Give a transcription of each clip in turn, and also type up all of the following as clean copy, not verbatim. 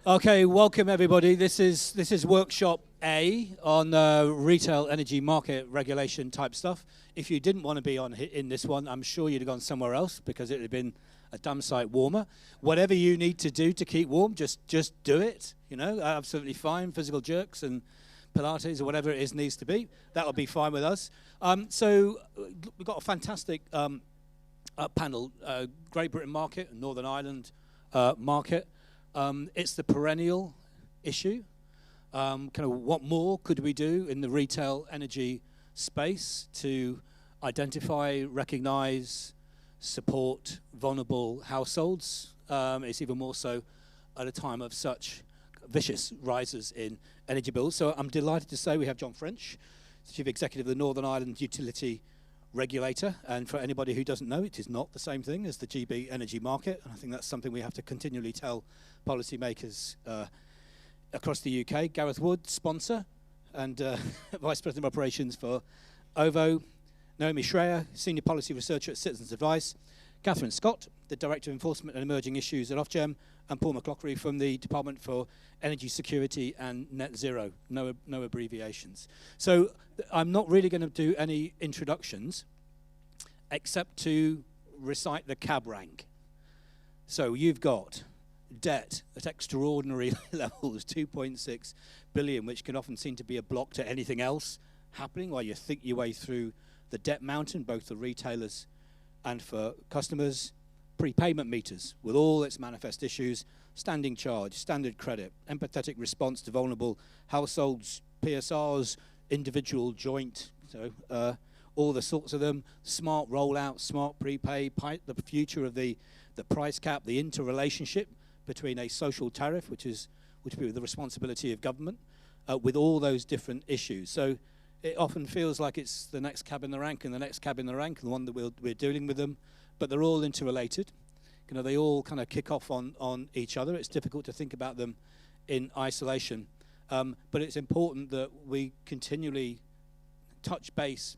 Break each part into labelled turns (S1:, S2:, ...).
S1: Okay, welcome everybody. This is workshop A on retail energy market regulation type stuff. If you didn't want to be in this one, I'm sure you'd have gone somewhere else because it would have been a damn sight warmer. Whatever you need to do to keep warm, just do it. You know, absolutely fine. Physical jerks and Pilates or whatever it is needs to be. That will be fine with us. So we've got a fantastic panel: Great Britain market and Northern Ireland market. It's the perennial issue. Kind of what more could we do in the retail energy space to identify, recognize, support vulnerable households? It's even more so at a time of such vicious rises in energy bills. So I'm delighted to say we have John French, Chief Executive of the Northern Ireland Utility Regulator, and for anybody who doesn't know, it is not the same thing as the GB energy market, and I think that's something we have to continually tell policymakers across the UK. Gareth Wood, sponsor and Vice President of Operations for OVO. Naomi Schraer, Senior Policy Researcher at Citizens Advice. Cathryn Scott, the Director of Enforcement and Emerging Issues at Ofgem, and Paul McCloghrie from the Department for Energy Security and Net Zero. No abbreviations. So I'm not really going to do any introductions except to recite the cab rank. So you've got debt at extraordinary levels, 2.6 billion, which can often seem to be a block to anything else happening while you think your way through the debt mountain, both for retailers and for customers. Prepayment meters with all its manifest issues, standing charge, standard credit, empathetic response to vulnerable households, PSRs, individual joint, all the sorts of them, smart rollout, smart prepay, the future of the price cap, the interrelationship between a social tariff, which would be the responsibility of government, with all those different issues. So it often feels like it's the next cab in the rank and the next cab in the rank and the one that we're dealing with them, but they're all interrelated. You know, they all kind of kick off on each other. It's difficult to think about them in isolation, but it's important that we continually touch base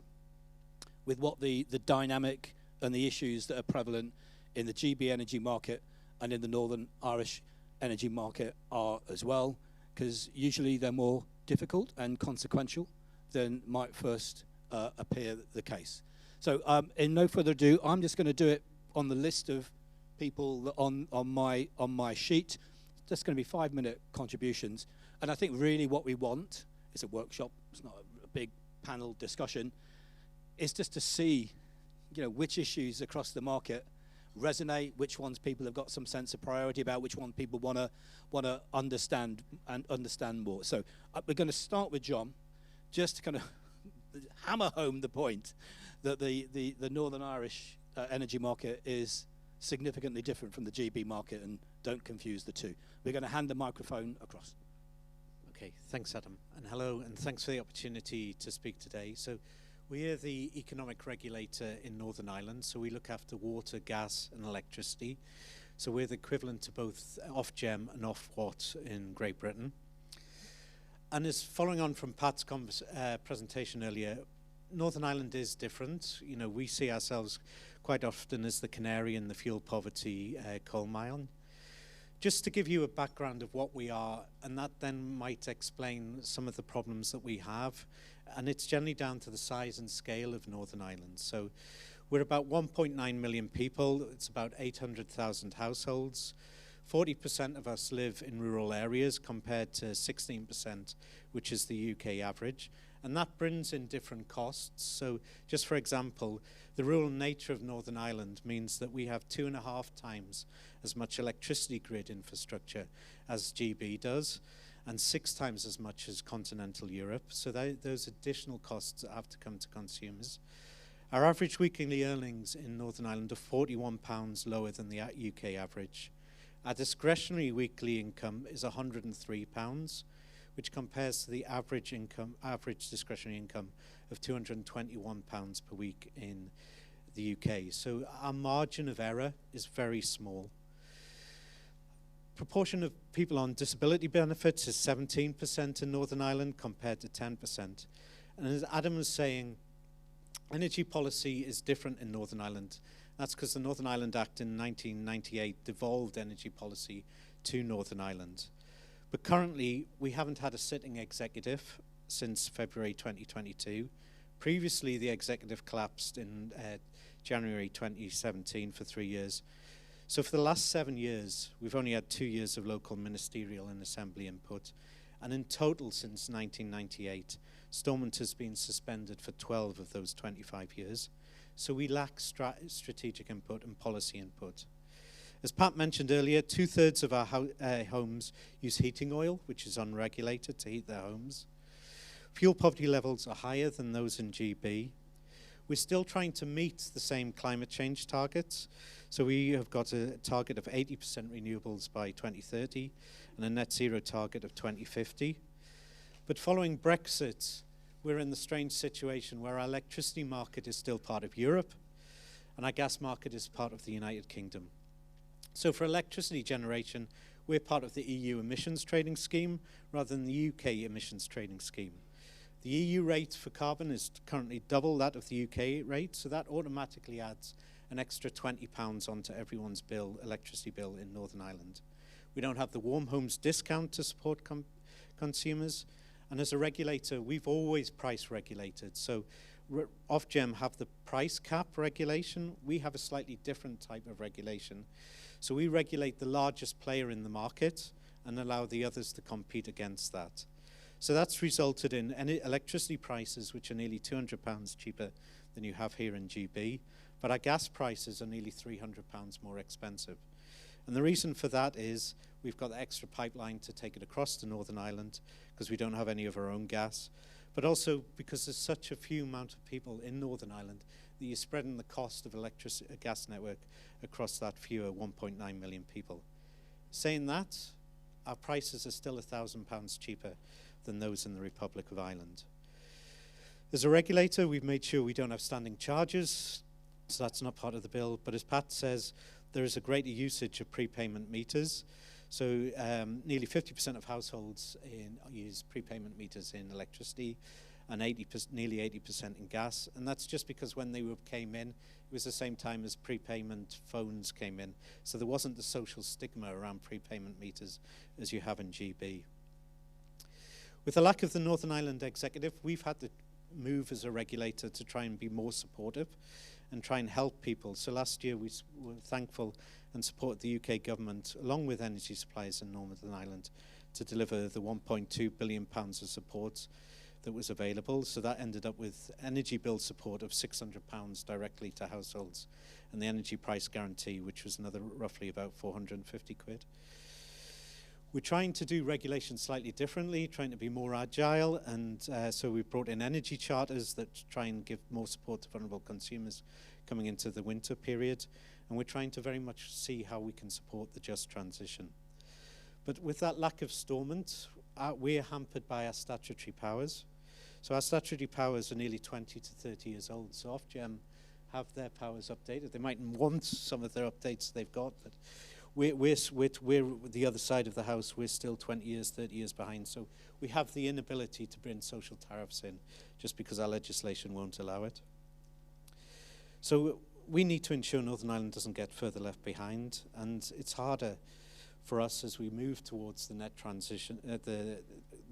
S1: with what the dynamic and the issues that are prevalent in the GB energy market and in the Northern Irish energy market are as well, because usually they're more difficult and consequential than might first appear the case. So in no further ado, I'm just going to do it on the list of people on my sheet. It's just going to be 5-minute contributions, and I think really what we want is a workshop. It's not a big panel discussion. It's just to see, which issues across the market resonate, which ones people have got some sense of priority about, which one people want to understand more. So we're going to start with John, just to kind of hammer home the point that the Northern Irish energy market is significantly different from the GB market, and don't confuse the two. We're going to hand the microphone across.
S2: Okay, thanks Adam, and hello, and thanks for the opportunity to speak today. So we are the economic regulator in Northern Ireland, so we look after water, gas and electricity. So we're the equivalent to both Ofgem and Ofwat in Great Britain. And as following on from Pat's presentation earlier, Northern Ireland is different. We see ourselves quite often as the canary in the fuel poverty coal mine. Just to give you a background of what we are, and that then might explain some of the problems that we have, and it's generally down to the size and scale of Northern Ireland. So we're about 1.9 million people, it's about 800,000 households. 40% of us live in rural areas compared to 16%, which is the UK average. And that brings in different costs. So just for example, the rural nature of Northern Ireland means that we have 2.5 times as much electricity grid infrastructure as GB does, and 6 times as much as continental Europe. So those additional costs that have to come to consumers. Our average weekly earnings in Northern Ireland are £41 lower than the UK average. Our discretionary weekly income is £103, which compares to the average discretionary income of £221 per week in the UK. So our margin of error is very small. Proportion of people on disability benefits is 17% in Northern Ireland compared to 10%. And as Adam was saying, energy policy is different in Northern Ireland. That's because the Northern Ireland Act in 1998 devolved energy policy to Northern Ireland. But currently, we haven't had a sitting executive since February 2022. Previously, the executive collapsed in January 2017 for 3 years. So for the last 7 years, we've only had 2 years of local ministerial and assembly input. And in total, since 1998, Stormont has been suspended for 12 of those 25 years. So we lack strategic input and policy input. As Pat mentioned earlier, 2/3 of our homes use heating oil, which is unregulated, to heat their homes. Fuel poverty levels are higher than those in GB. We're still trying to meet the same climate change targets. So we have got a target of 80% renewables by 2030 and a net zero target of 2050. But following Brexit, we're in the strange situation where our electricity market is still part of Europe and our gas market is part of the United Kingdom. So for electricity generation, we're part of the EU emissions trading scheme rather than the UK emissions trading scheme. The EU rate for carbon is currently double that of the UK rate, so that automatically adds an extra £20 onto everyone's bill, electricity bill in Northern Ireland. We don't have the warm homes discount to support consumers, and as a regulator, we've always price regulated. So Ofgem have the price cap regulation. We have a slightly different type of regulation. So we regulate the largest player in the market and allow the others to compete against that. So that's resulted in electricity prices which are nearly £200 cheaper than you have here in GB, but our gas prices are nearly £300 more expensive. And the reason for that is we've got the extra pipeline to take it across to Northern Ireland because we don't have any of our own gas, but also because there's such a few amount of people in Northern Ireland that you're spreading the cost of a gas network across that fewer 1.9 million people. Saying that, our prices are still £1,000 cheaper than those in the Republic of Ireland. As a regulator, we've made sure we don't have standing charges, so that's not part of the bill, but as Pat says, there is a greater usage of prepayment meters. So nearly 50% of households use prepayment meters in electricity and nearly 80% in gas. And that's just because when they came in, it was the same time as prepayment phones came in. So there wasn't the social stigma around prepayment meters as you have in GB. With the lack of the Northern Ireland executive, we've had to move as a regulator to try and be more supportive and try and help people. So last year we were thankful and support the UK government along with energy suppliers in Northern Ireland to deliver the £1.2 billion of support that was available. So that ended up with energy bill support of £600 directly to households and the energy price guarantee, which was another roughly about 450 quid. We're trying to do regulation slightly differently, trying to be more agile, and so we've brought in energy charters that try and give more support to vulnerable consumers coming into the winter period, and we're trying to very much see how we can support the just transition. But with that lack of Stormont, we're hampered by our statutory powers. So our statutory powers are nearly 20 to 30 years old, so Ofgem have their powers updated. They might want some of their updates they've got, but we're the other side of the house. We're still 20 years, 30 years behind. So we have the inability to bring social tariffs in just because our legislation won't allow it. So we need to ensure Northern Ireland doesn't get further left behind. And it's harder for us as we move towards the net transition, the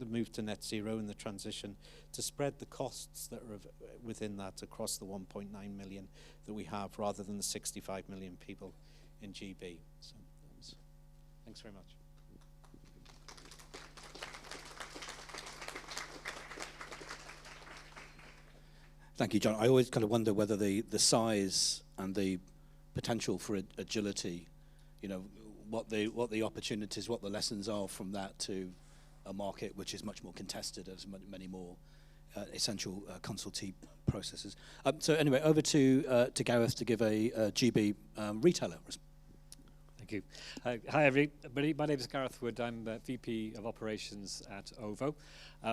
S2: move to net zero and the transition, to spread the costs that are within that across the 1.9 million that we have rather than the 65 million people in GB. So thanks very much.
S1: Thank you, John. I always kind of wonder whether the size and the potential for agility, you know, what the opportunities, what the lessons are from that to a market which is much more contested, as many more essential consultee processes. So anyway, over to Gareth to give a GB retailer response.
S3: Thank you. Hi everybody, my name is Gareth Wood. I'm VP of Operations at OVO.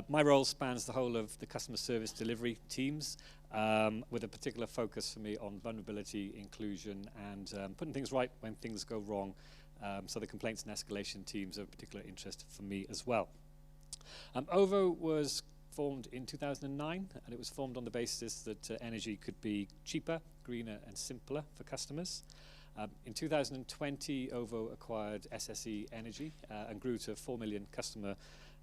S3: My role spans the whole of the customer service delivery teams, with a particular focus for me on vulnerability, inclusion, and putting things right when things go wrong. So the complaints and escalation teams are of particular interest for me as well. OVO was formed in 2009, and it was formed on the basis that energy could be cheaper, greener, and simpler for customers. In 2020, OVO acquired SSE Energy and grew to 4 million customer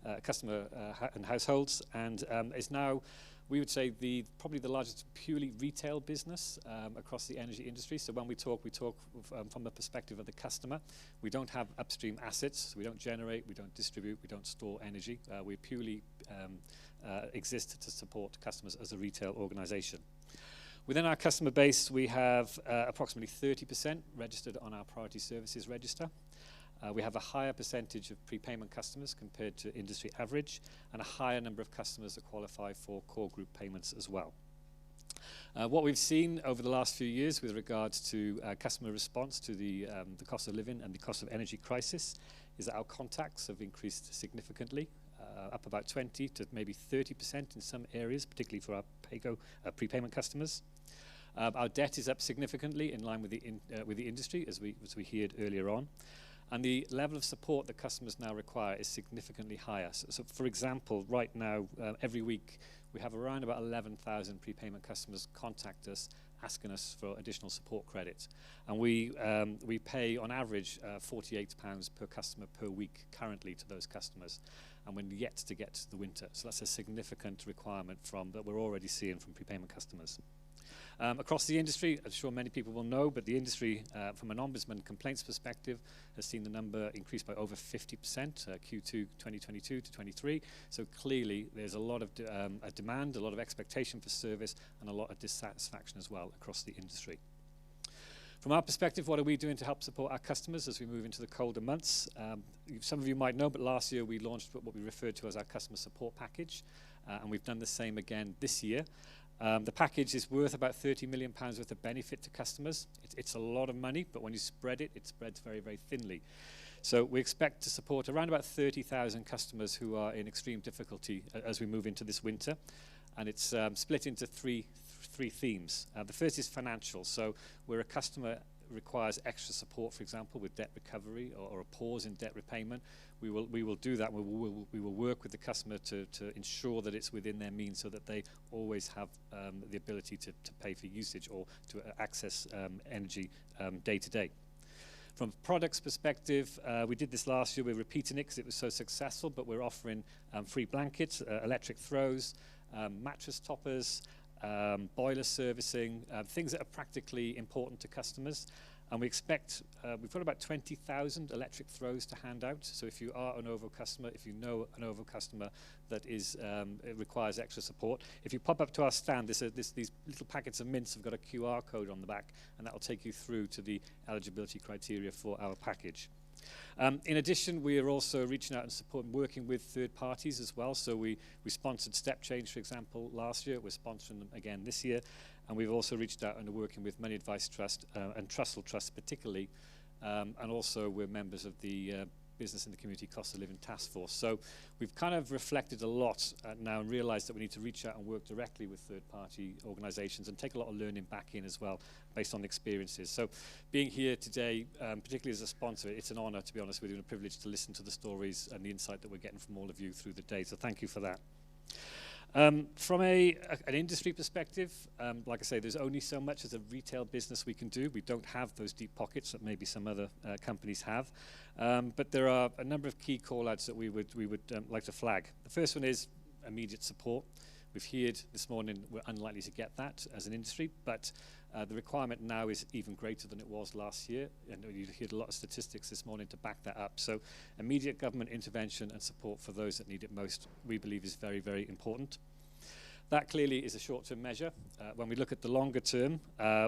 S3: and households, and is now, we would say, probably the largest purely retail business across the energy industry. So when we talk from the perspective of the customer. We don't have upstream assets. So we don't generate, we don't distribute, we don't store energy. We purely exist to support customers as a retail organisation. Within our customer base, we have approximately 30% registered on our priority services register. We have a higher percentage of prepayment customers compared to industry average, and a higher number of customers that qualify for core group payments as well. What we've seen over the last few years with regards to customer response to the cost of living and the cost of energy crisis is that our contacts have increased significantly, up about 20 to maybe 30% in some areas, particularly for our prepayment customers. Our debt is up significantly in line with the industry, as we heard earlier on. And the level of support that customers now require is significantly higher. So for example, right now, every week, we have around about 11,000 prepayment customers contact us, asking us for additional support credit. And we pay, on average, £48 per customer per week currently to those customers. And we're yet to get to the winter. So that's a significant requirement that we're already seeing from prepayment customers. Across the industry, I'm sure many people will know, but the industry, from an ombudsman complaints perspective, has seen the number increase by over 50%, Q2 2022 to 23. So clearly, there's a lot of a demand, a lot of expectation for service, and a lot of dissatisfaction as well across the industry. From our perspective, what are we doing to help support our customers as we move into the colder months? Some of you might know, but last year we launched what we referred to as our customer support package, and we've done the same again this year. The package is worth about £30 million worth of benefit to customers. It's a lot of money, but when you spread it, it spreads very, very thinly. So we expect to support around about 30,000 customers who are in extreme difficulty as we move into this winter. And it's split into three themes. The first is financial. So where a customer requires extra support, for example, with debt recovery or a pause in debt repayment, we will do that. We will work with the customer to ensure that it's within their means so that they always have the ability to pay for usage or to access energy day to day. From a products perspective, we did this last year. We're repeating it because it was so successful, but we're offering free blankets, electric throws, mattress toppers, boiler servicing, things that are practically important to customers. And we expect, we've got about 20,000 electric throws to hand out. So if you are an OVO customer, if you know an OVO customer that it requires extra support, if you pop up to our stand, these little packets of mints have got a QR code on the back, and that will take you through to the eligibility criteria for our package. In addition, we are also reaching out and working with third parties as well. So we sponsored Step Change, for example, last year. We're sponsoring them again this year. And we've also reached out and are working with Money Advice Trust and Trussell Trust particularly. And also we're members of the Business and the Community Cost of Living Task Force. So we've kind of reflected a lot now and realised that we need to reach out and work directly with third-party organisations and take a lot of learning back in as well based on experiences. So being here today, particularly as a sponsor, it's an honour, to be honest with you, and a privilege to listen to the stories and the insight that we're getting from all of you through the day. So thank you for that. From an industry perspective, like I say, there's only so much as a retail business we can do. We don't have those deep pockets that maybe some other companies have. But there are a number of key call-outs that we would like to flag. The first one is immediate support. We've heard this morning we're unlikely to get that as an industry, but the requirement now is even greater than it was last year. And you heard a lot of statistics this morning to back that up. So immediate government intervention and support for those that need it most, we believe, is very, very important. That clearly is a short-term measure. When we look at the longer term,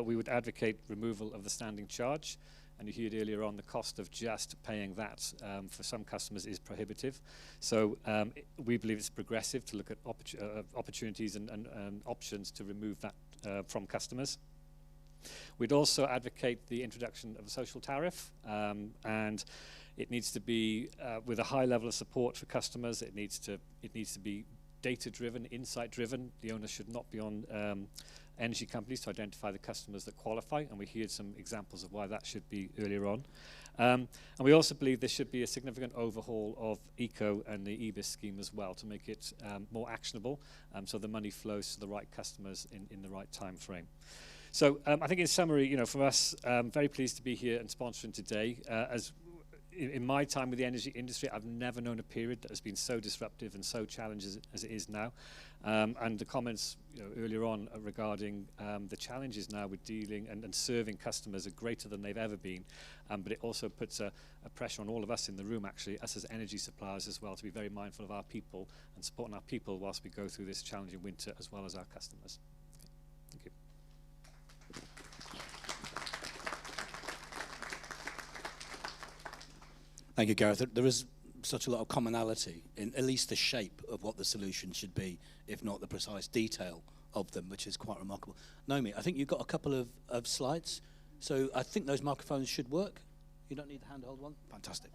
S3: we would advocate removal of the standing charge. And you heard earlier on the cost of just paying that for some customers is prohibitive. So we believe it's progressive to look at opportunities and options to remove that from customers. We'd also advocate the introduction of a social tariff, and it needs to be with a high level of support for customers. It needs to be data-driven, insight-driven. The onus should not be on energy companies to identify the customers that qualify, and we heard some examples of why that should be earlier on. And we also believe there should be a significant overhaul of ECO and the EBIS scheme as well to make it more actionable, so the money flows to the right customers in the right time frame. So I think in summary, for us, very pleased to be here and sponsoring today. As in my time with the energy industry, I've never known a period that has been so disruptive and so challenging as it is now. And the comments earlier on regarding the challenges now with dealing and serving customers are greater than they've ever been. But it also puts a pressure on all of us in the room, actually, us as energy suppliers as well, to be very mindful of our people and supporting our people whilst we go through this challenging winter, as well as our customers. Thank you.
S1: Thank you, Gareth. There is such a lot of commonality in at least the shape of what the solution should be, if not the precise detail of them, which is quite remarkable. Naomi, I think you've got a couple of slides, so I think those microphones should work. You don't need the handheld one? Fantastic.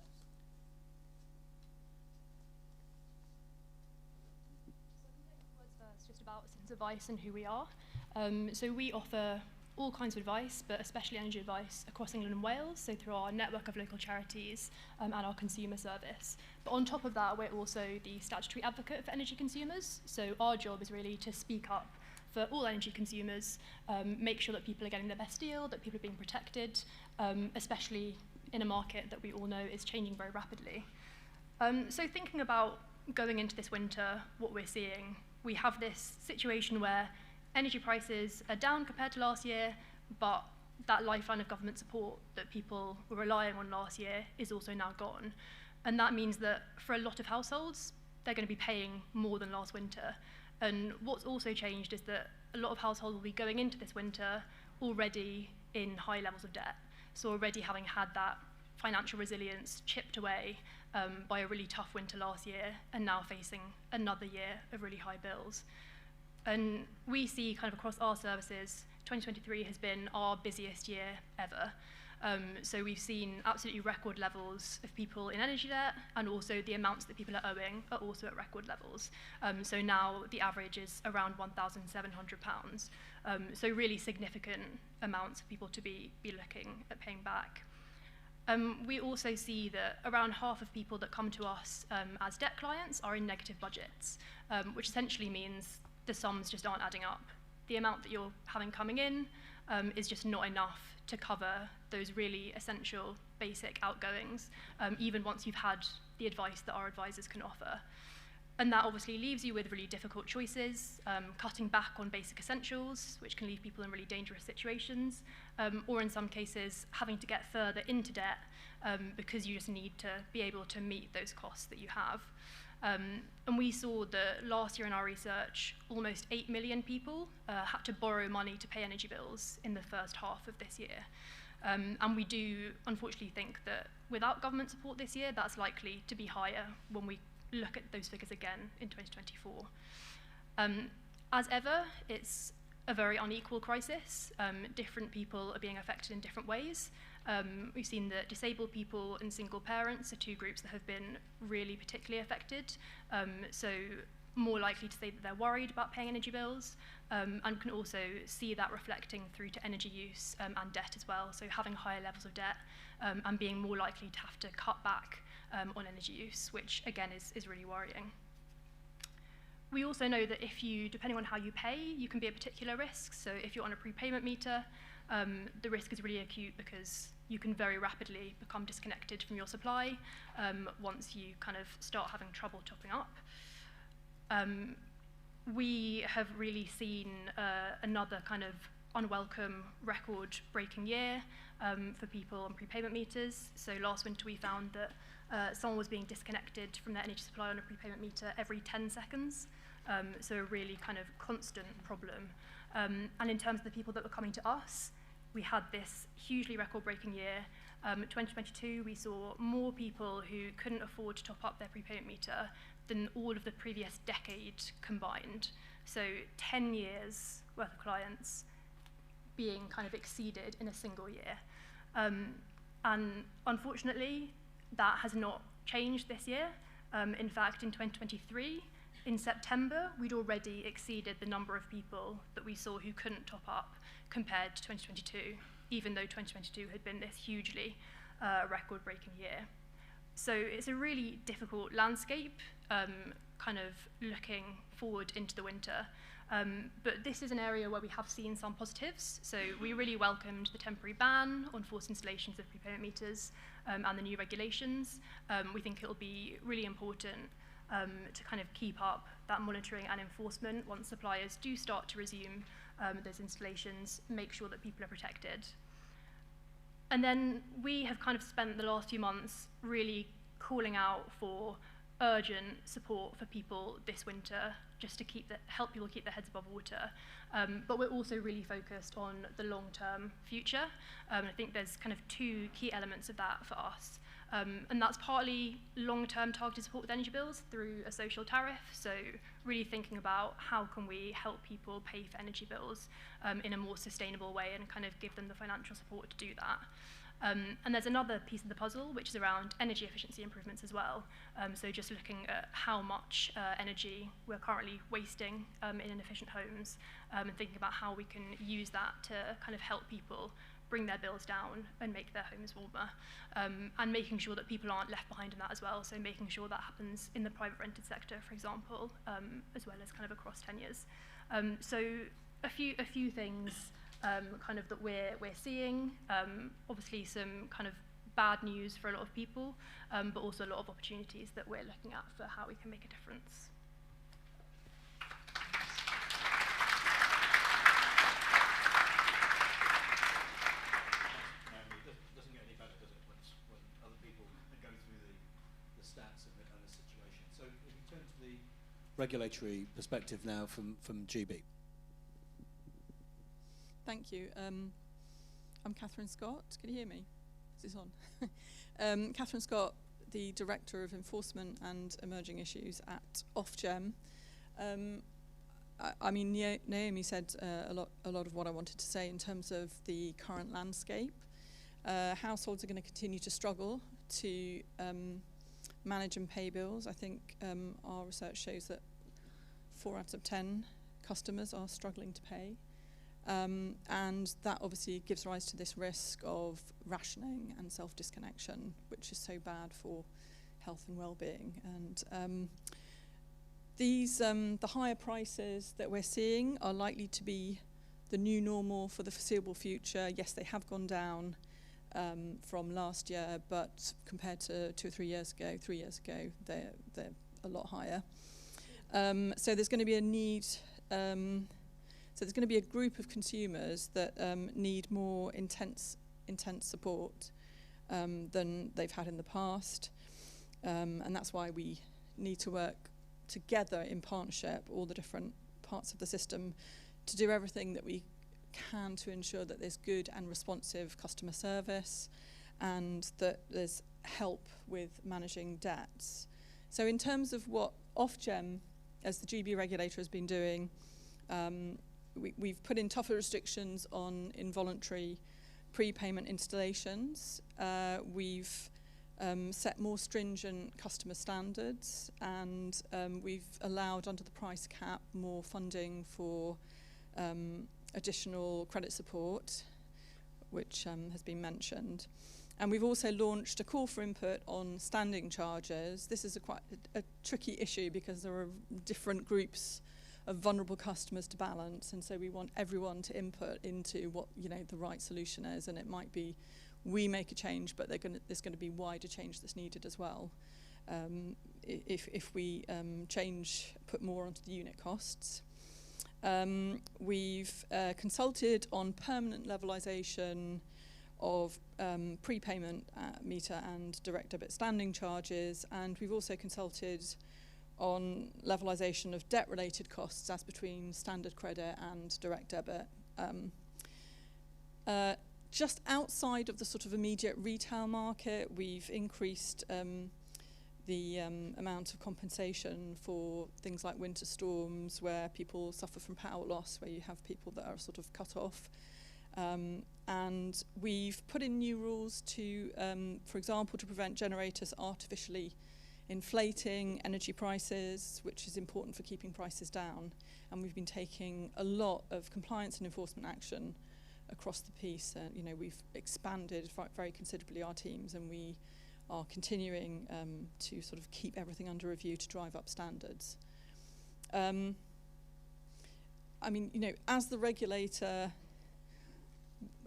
S4: Just about Citizens Advice and who we are. So we offer all kinds of advice, but especially energy advice across England and Wales, so through our network of local charities and our consumer service. But on top of that, we're also the statutory advocate for energy consumers. So our job is really to speak up for all energy consumers, make sure that people are getting the best deal, that people are being protected, especially in a market that we all know is changing very rapidly. So thinking about going into this winter, what we're seeing, we have this situation where energy prices are down compared to last year, but that lifeline of government support that people were relying on last year is also now gone. And that means that for a lot of households, they're going to be paying more than last winter. And what's also changed is that a lot of households will be going into this winter already in high levels of debt. So already having had that financial resilience chipped away by a really tough winter last year, and now facing another year of really high bills. And we see kind of across our services, 2023 has been our busiest year ever. So we've seen absolutely record levels of people in energy debt, and also the amounts that people are owing are also at record levels. So now the average is around £1,700. So really significant amounts of people to be looking at paying back. We also see that around half of people that come to us as debt clients are in negative budgets, which essentially means the sums just aren't adding up. The amount that you're having coming in is just not enough to cover those really essential basic outgoings, even once you've had the advice that our advisors can offer. And that obviously leaves you with really difficult choices, cutting back on basic essentials, which can leave people in really dangerous situations, or in some cases, having to get further into debt because you just need to be able to meet those costs that you have. And we saw that last year in our research, almost 8 million people had to borrow money to pay energy bills in the first half of this year. And we do unfortunately think that without government support this year, that's likely to be higher when we look at those figures again in 2024. As ever, it's a very unequal crisis. Different people are being affected in different ways. We've seen that disabled people and single parents are two groups that have been really particularly affected. So more likely to say that they're worried about paying energy bills, and can also see that reflecting through to energy use and debt as well. So having higher levels of debt and being more likely to have to cut back on energy use, which again is really worrying. We also know that if you, depending on how you pay, you can be a particular risk. So if you're on a prepayment meter, the risk is really acute because you can very rapidly become disconnected from your supply once you kind of start having trouble topping up. We have really seen another kind of unwelcome record-breaking year for people on prepayment meters. So last winter we found that someone was being disconnected from their energy supply on a prepayment meter every 10 seconds. So a really kind of constant problem. And in terms of the people that were coming to us, we had this hugely record-breaking year. 2022, we saw more people who couldn't afford to top up their prepayment meter than all of the previous decade combined. So 10 years worth of clients being kind of exceeded in a single year. And unfortunately, that has not changed this year. In fact, in 2023, in September, we'd already exceeded the number of people that we saw who couldn't top up compared to 2022, even though 2022 had been this hugely record-breaking year. So it's a really difficult landscape, kind of looking forward into the winter. But this is an area where we have seen some positives. So we really welcomed the temporary ban on forced installations of prepayment meters and the new regulations. We think it will be really important to kind of keep up that monitoring and enforcement once suppliers do start to resume those installations, make sure that people are protected. And then we have kind of spent the last few months really calling out for urgent support for people this winter, just to help people keep their heads above water. But we're also really focused on the long-term future. I think there's kind of two key elements of that for us. And that's partly long-term targeted support with energy bills through a social tariff. So really thinking about how can we help people pay for energy bills in a more sustainable way and kind of give them the financial support to do that. And there's another piece of the puzzle, which is around energy efficiency improvements as well. So just looking at how much energy we're currently wasting in inefficient homes and thinking about how we can use that to kind of help people bring their bills down and make their homes warmer, and making sure that people aren't left behind in that as well. So making sure that happens in the private rented sector, for example, as well as kind of across tenures. So a few things kind of that we're seeing. Obviously some kind of bad news for a lot of people, but also a lot of opportunities that we're looking at for how we can make a difference.
S1: It doesn't get any better, does it, when other people go through the stats and the situation. So if we turn to the regulatory perspective now from GB.
S5: Thank you. I'm Cathryn Scott. Can you hear me? Is this on? Cathryn Scott, the Director of Enforcement and Emerging Issues at Ofgem. I mean, Naomi said a lot of what I wanted to say in terms of the current landscape. Households are going to continue to struggle to manage and pay bills. I think our research shows that 4 out of 10 customers are struggling to pay. And that obviously gives rise to this risk of rationing and self-disconnection, which is so bad for health and well-being. And the higher prices that we're seeing are likely to be the new normal for the foreseeable future. Yes, they have gone down from last year, but compared to 2 or 3 years ago, they're a lot higher. So there's going to be a need. So there's going to be a group of consumers that need more intense support than they've had in the past. And that's why we need to work together in partnership, all the different parts of the system, to do everything that we can to ensure that there's good and responsive customer service and that there's help with managing debts. So in terms of what Ofgem, as the GB regulator, has been doing, we've put in tougher restrictions on involuntary prepayment installations. We've set more stringent customer standards, and we've allowed, under the price cap, more funding for additional credit support, which has been mentioned. And we've also launched a call for input on standing charges. This is quite a tricky issue because there are different groups of vulnerable customers to balance, and so we want everyone to input into what the right solution is. And it might be we make a change, but there's going to be wider change that's needed as well. If we put more onto the unit costs. We've consulted on permanent levelisation of prepayment meter and direct debit standing charges, and we've also consulted on levelisation of debt-related costs as between standard credit and direct debit. Just outside of the sort of immediate retail market, we've increased the amount of compensation for things like winter storms, where people suffer from power loss, where you have people that are sort of cut off. And we've put in new rules to, for example, to prevent generators artificially inflating energy prices, which is important for keeping prices down. And we've been taking a lot of compliance and enforcement action across the piece. We've expanded very considerably our teams, and we are continuing to sort of keep everything under review to drive up standards. I mean, you know, as the regulator,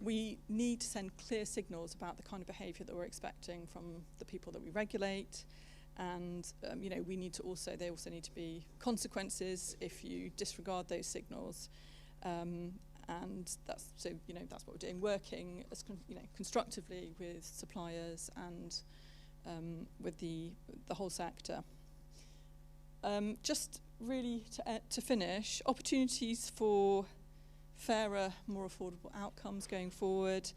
S5: we need to send clear signals about the kind of behaviour that we're expecting from the people that we regulate. And, you know, they also need to be consequences if you disregard those signals. And that's what we're doing, working as constructively with suppliers and with the whole sector. Just really to finish, opportunities for fairer, more affordable outcomes going forward.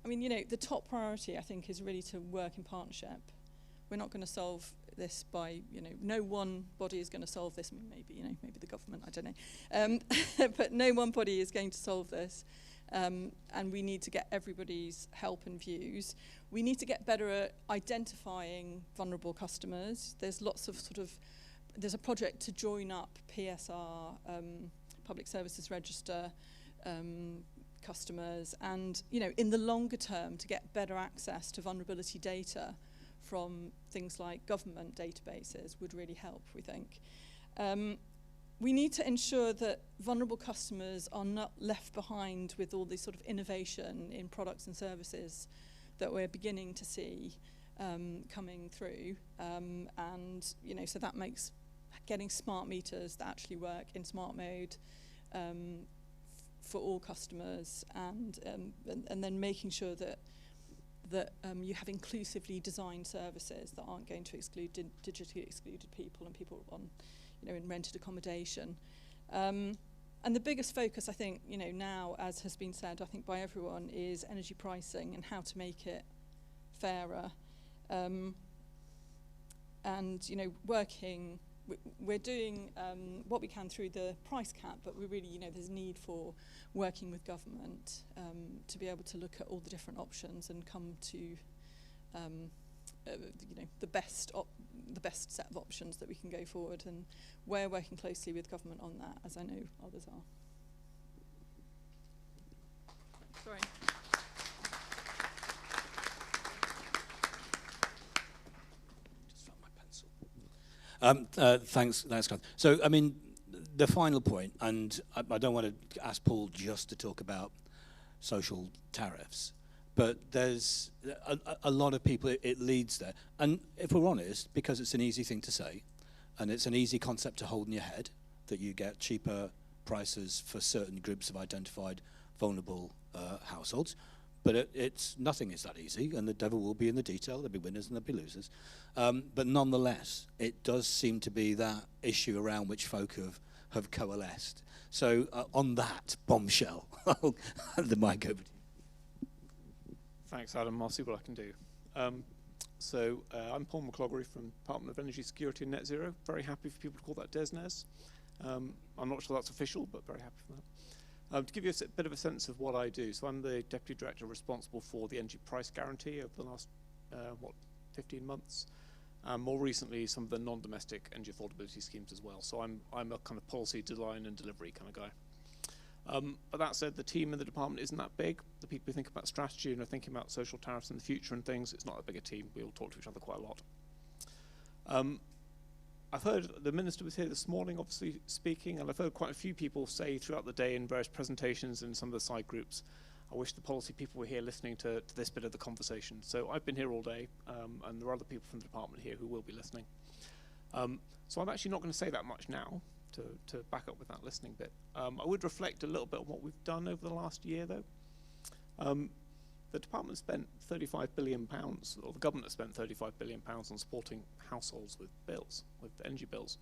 S5: I mean, you know, the top priority, I think, is really to work in partnership. We're not going to solve this by, you know, no one body is going to solve this. I mean, maybe the government, I don't know. But no one body is going to solve this. And we need to get everybody's help and views. We need to get better at identifying vulnerable customers. There's a project to join up PSR, Public Services Register, customers, and, you know, in the longer term, to get better access to vulnerability data from things like government databases would really help, we think. We need to ensure that vulnerable customers are not left behind with all this sort of innovation in products and services that we're beginning to see coming through. And, you know, so that makes getting smart meters that actually work in smart mode for all customers, and then making sure that you have inclusively designed services that aren't going to exclude digitally excluded people and people on, you know, in rented accommodation. And the biggest focus, I think, you know, now, as has been said, I think by everyone, is energy pricing and how to make it fairer. And, you know, we're doing what we can through the price cap, but we really, you know, there's need for working with government to be able to look at all the different options and come to, you know, the best set of options that we can go forward. And we're working closely with government on that, as I know others are. Sorry.
S1: Thanks, Gareth. So, I mean, the final point, and I don't want to ask Paul just to talk about social tariffs, but there's a lot of people, it leads there. And if we're honest, because it's an easy thing to say, and it's an easy concept to hold in your head, that you get cheaper prices for certain groups of identified vulnerable households, but nothing is that easy, and the devil will be in the detail. There'll be winners and there'll be losers. But nonetheless, it does seem to be that issue around which folk have coalesced. So on that bombshell, I'll hand the mic over to you.
S6: Thanks, Adam. I'll see what I can do. I'm Paul McCloghrie from Department of Energy Security and Net Zero. Very happy for people to call that DESNES. I'm not sure that's official, but very happy for that. To give you a bit of a sense of what I do, so I'm the Deputy Director responsible for the energy price guarantee over the last, 15 months. More recently, some of the non-domestic energy affordability schemes as well. So I'm a kind of policy design and delivery kind of guy. But that said, the team in the department isn't that big. The people who think about strategy and are thinking about social tariffs in the future and things, it's not that big a team. We all talk to each other quite a lot. I've heard the Minister was here this morning, obviously speaking, and I've heard quite a few people say throughout the day in various presentations and some of the side groups, I wish the policy people were here listening to this bit of the conversation. So I've been here all day, and there are other people from the department here who will be listening. So I'm actually not going to say that much now to back up with that listening bit. I would reflect a little bit on what we've done over the last year, though. The department spent £35 billion, or the government has spent £35 billion on supporting households with bills, with energy bills.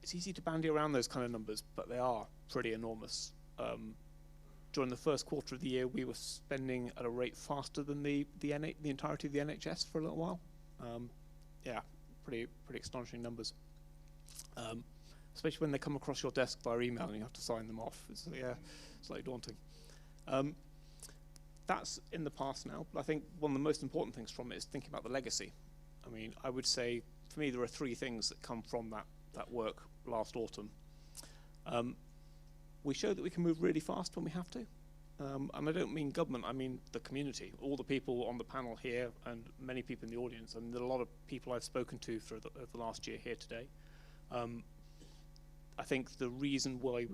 S6: It's easy to bandy around those kind of numbers, but they are pretty enormous. During the first quarter of the year, we were spending at a rate faster than the entirety of the NHS for a little while. Yeah, pretty astonishing numbers. Especially when they come across your desk via email and you have to sign them off. It's slightly daunting. That's in the past now, but I think one of the most important things from it is thinking about the legacy. I mean, I would say, for me, there are three things that come from that work last autumn. We show that we can move really fast when we have to. And I don't mean government, I mean the community, all the people on the panel here and many people in the audience. And there are a lot of people I've spoken to over the last year here today. I think the reason why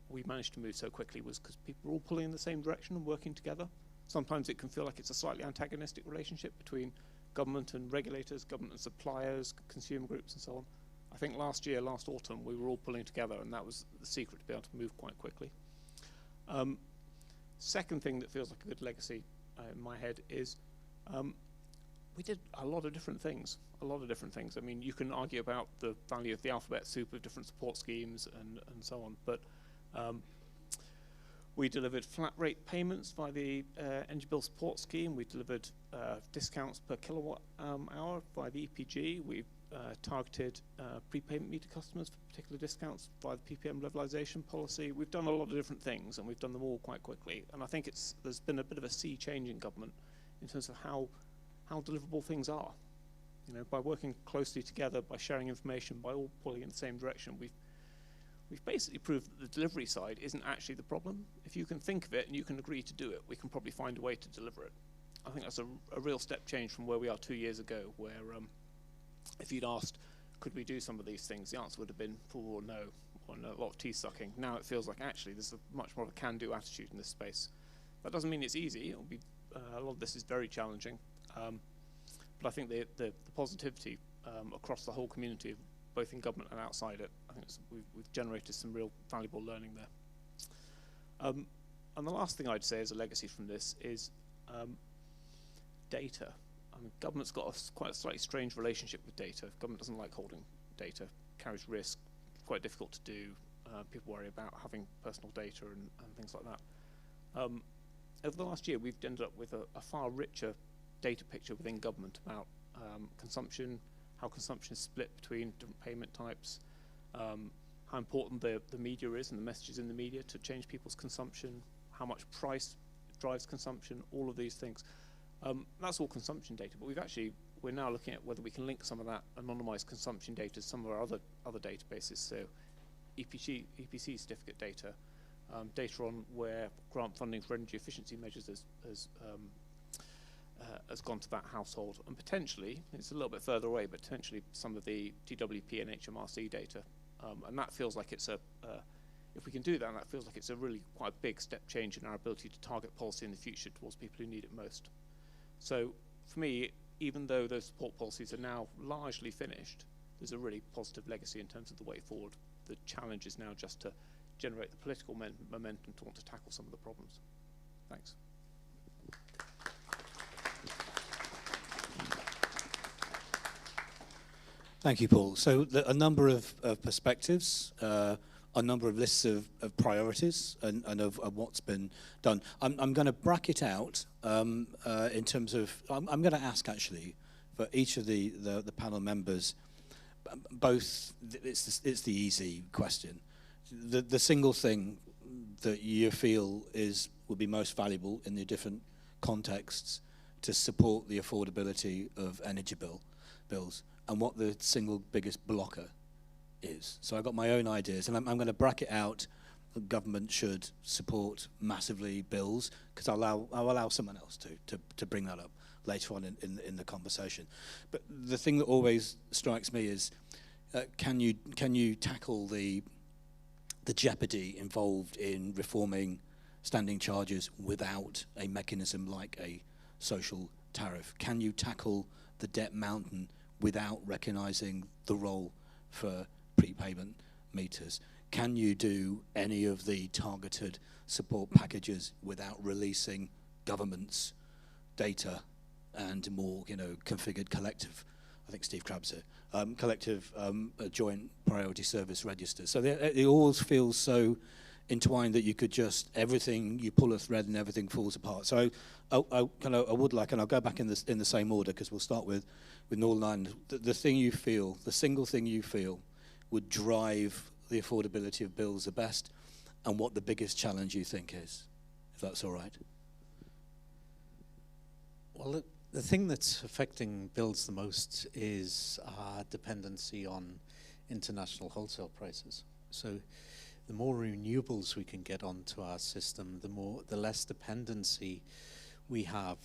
S6: we managed to move so quickly was because people were all pulling in the same direction and working together. Sometimes it can feel like it's a slightly antagonistic relationship between government and regulators, government and suppliers, consumer groups and so on. I think last autumn, we were all pulling together, and that was the secret to be able to move quite quickly. Second thing that feels like a good legacy in my head is we did a lot of different things. I mean, you can argue about the value of the alphabet soup of different support schemes and so on, but we delivered flat rate payments via the energy bill support scheme. We delivered discounts per kilowatt hour via the EPG. We've targeted prepayment meter customers for particular discounts via the PPM levelization policy. We've done a lot of different things, and we've done them all quite quickly. And I think there's been a bit of a sea change in government in terms of how deliverable things are. You know, by working closely together, by sharing information, by all pulling in the same direction, we've basically proved that the delivery side isn't actually the problem. If you can think of it and you can agree to do it, we can probably find a way to deliver it. I think that's a real step change from where we are 2 years ago, where if you'd asked, could we do some of these things, the answer would have been or no, or a lot of teeth sucking. Now it feels like actually there's much more of a can-do attitude in this space. That doesn't mean it's easy. It'll be a lot of this is very challenging, but I think the positivity across the whole community, both in government and outside it, I think we've generated some real valuable learning there. And the last thing I'd say as a legacy from this is data. I mean, government's got quite a slightly strange relationship with data. Government doesn't like holding data, carries risk, quite difficult to do. People worry about having personal data and things like that. Over the last year, we've ended up with a far richer data picture within government about consumption, how consumption is split between different payment types, how important the media is and the messages in the media to change people's consumption, how much price drives consumption, all of these things. That's all consumption data, but we're now looking at whether we can link some of that anonymized consumption data to some of our other databases. So EPC certificate data, data on where grant funding for energy efficiency measures has gone to that household, and potentially, it's a little bit further away, but potentially some of the DWP and HMRC data. And that feels like it's if we can do that, that feels like it's a really quite a big step change in our ability to target policy in the future towards people who need it most. So for me, even though those support policies are now largely finished, there's a really positive legacy in terms of the way forward. The challenge is now just to generate the political momentum to want to tackle some of the problems. Thanks.
S1: Thank you, Paul. So a number of perspectives, a number of lists of priorities and of what's been done. I'm going to bracket out in terms of, I'm going to ask actually for each of the panel members, both, it's the easy question. The single thing that you feel would be most valuable in the different contexts to support the affordability of energy bills, and what the single biggest blocker is. So I've got my own ideas, and I'm going to bracket out the government should support massively bills, because I'll allow someone else to bring that up later on in the conversation. But the thing that always strikes me is, can you tackle the jeopardy involved in reforming standing charges without a mechanism like a social tariff? Can you tackle the debt mountain without recognising the role for prepayment meters? Can you do any of the targeted support packages without releasing government's data and more, configured collective, I think Steve Crabb's here, collective joint priority service registers? So it always feels so entwined that you could just, everything, you pull a thread and everything falls apart. So I would like, and I'll go back in the same order, because we'll start with Northern Ireland. The thing you feel, the single thing you feel would drive the affordability of bills the best, and what the biggest challenge you think is, if that's all right.
S2: Well, the thing that's affecting bills the most is our dependency on international wholesale prices. So the more renewables we can get onto our system, the less dependency we have.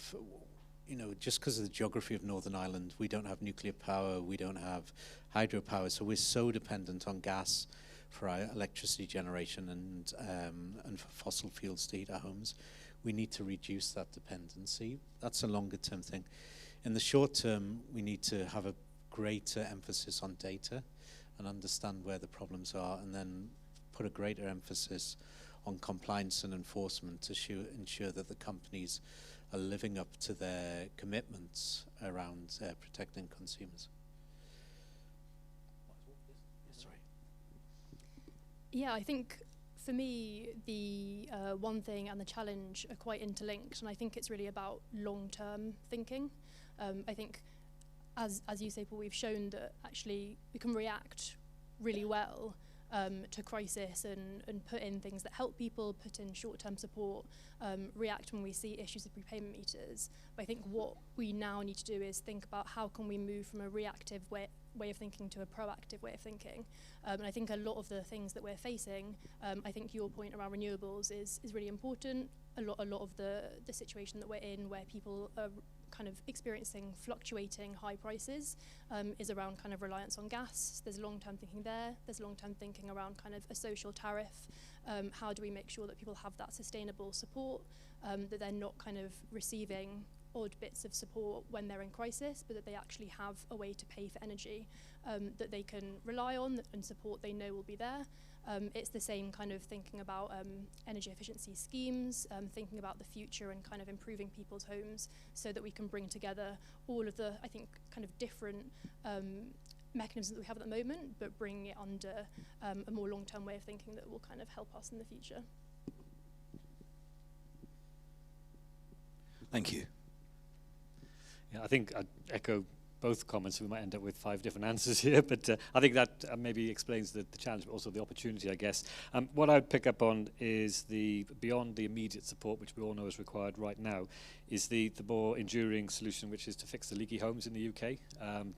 S2: Just because of the geography of Northern Ireland, we don't have nuclear power, we don't have hydropower, so we're so dependent on gas for our electricity generation and for fossil fuels to heat our homes. We need to reduce that dependency. That's a longer term thing. In the short term, we need to have a greater emphasis on data and understand where the problems are, and then put a greater emphasis on compliance and enforcement to ensure that the companies are living up to their commitments around protecting consumers. Sorry.
S4: Yeah, I think for me, the one thing and the challenge are quite interlinked, and I think it's really about long-term thinking. I think, as you say, Paul, we've shown that actually we can react really well to crisis and put in things that help people, put in short-term support, react when we see issues with prepayment meters. But I think what we now need to do is think about how can we move from a reactive way of thinking to a proactive way of thinking. And I think a lot of the things that we're facing, I think your point around renewables is really important. A lot of the situation that we're in, where people are kind of experiencing fluctuating high prices, is around kind of reliance on gas. There's long-term thinking there. There's long-term thinking around kind of a social tariff. How do we make sure that people have that sustainable support, that they're not kind of receiving odd bits of support when they're in crisis, but that they actually have a way to pay for energy that they can rely on and support they know will be there. It's the same kind of thinking about energy efficiency schemes, thinking about the future and kind of improving people's homes, so that we can bring together all of the, I think, kind of different mechanisms that we have at the moment, but bring it under a more long-term way of thinking that will kind of help us in the future.
S1: Thank you.
S3: Yeah, I think I'd echo both comments. We might end up with 5 different answers here, but I think that maybe explains the challenge, but also the opportunity, I guess. What I would pick up on is beyond the immediate support, which we all know is required right now, is the more enduring solution, which is to fix the leaky homes in the UK.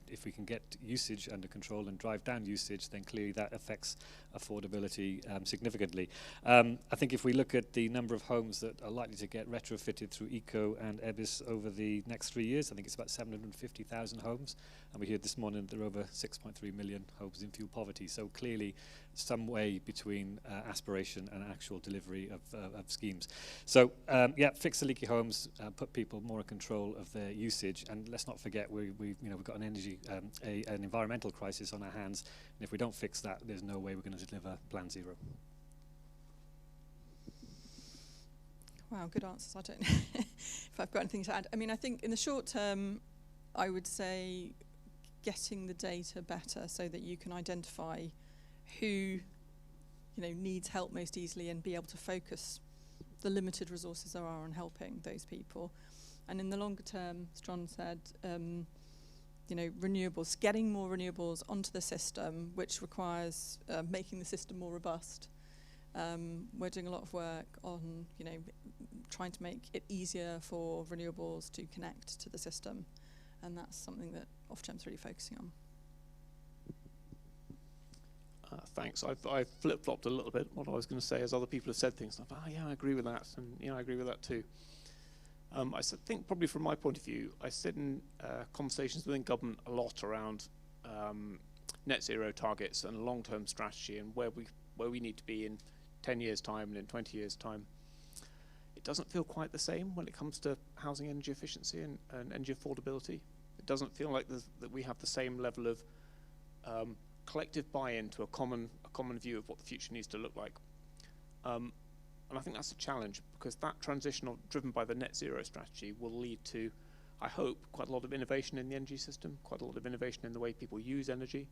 S3: If we can get usage under control and drive down usage, then clearly that affects affordability significantly. I think if we look at the number of homes that are likely to get retrofitted through ECO and EBIS over the next 3 years, I think it's about 750,000 homes. And we heard this morning that there are over 6.3 million homes in fuel poverty. So clearly some way between aspiration and actual delivery of schemes. So yeah, fix the leaky homes, put people more in control of their usage, and let's not forget we've got an energy, an environmental crisis on our hands, and if we don't fix that, there's no way we're going to deliver Plan Zero.
S5: Wow, good answers. I don't know if I've got anything to add. I mean, I think in the short term, I would say getting the data better so that you can identify who needs help most easily and be able to focus the limited resources there are on helping those people. And in the longer term, as John said, renewables, getting more renewables onto the system, which requires making the system more robust. We're doing a lot of work on trying to make it easier for renewables to connect to the system, and that's something that Ofgem's really focusing on.
S6: Thanks. I've flip-flopped a little bit. What I was going to say is other people have said things like, yeah, I agree with that, and yeah, I agree with that too. I think probably from my point of view, I sit in conversations within government a lot around net zero targets and long-term strategy and where we need to be in 10 years' time and in 20 years' time. It doesn't feel quite the same when it comes to housing energy efficiency and energy affordability. It doesn't feel like that we have the same level of collective buy-in to a common view of what the future needs to look like. And I think that's a challenge, because that transition driven by the net zero strategy will lead to, I hope, quite a lot of innovation in the energy system, quite a lot of innovation in the way people use energy.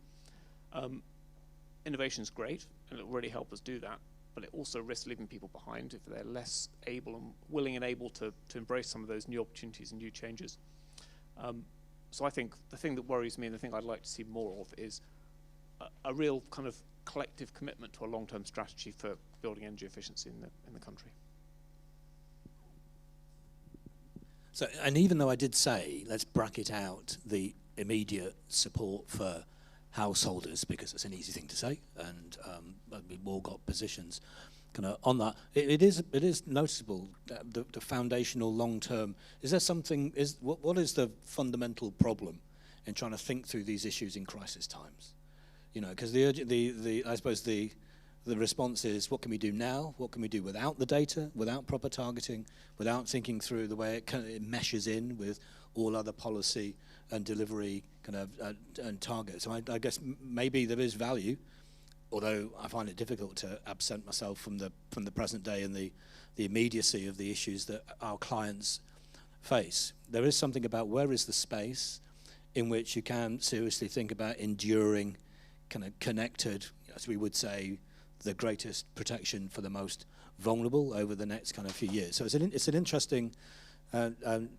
S6: Innovation's great, and it will really help us do that, but it also risks leaving people behind if they're less able and willing and able to embrace some of those new opportunities and new changes. So I think the thing that worries me and the thing I'd like to see more of is a real kind of collective commitment to a long-term strategy for building energy efficiency in the country.
S1: So, and even though I did say, let's bracket out the immediate support for householders, because it's an easy thing to say, and we've all got positions kind of on that. It is noticeable that the foundational long-term. Is there something? What is the fundamental problem in trying to think through these issues in crisis times? Because I suppose the the response is, what can we do now? What can we do without the data, without proper targeting, without thinking through the way it meshes in with all other policy and delivery kind of and targets? So I guess maybe there is value, although I find it difficult to absent myself from the present day and the immediacy of the issues that our clients face. There is something about where is the space in which you can seriously think about enduring, kind of connected, as we would say, the greatest protection for the most vulnerable over the next kind of few years. So it's an interesting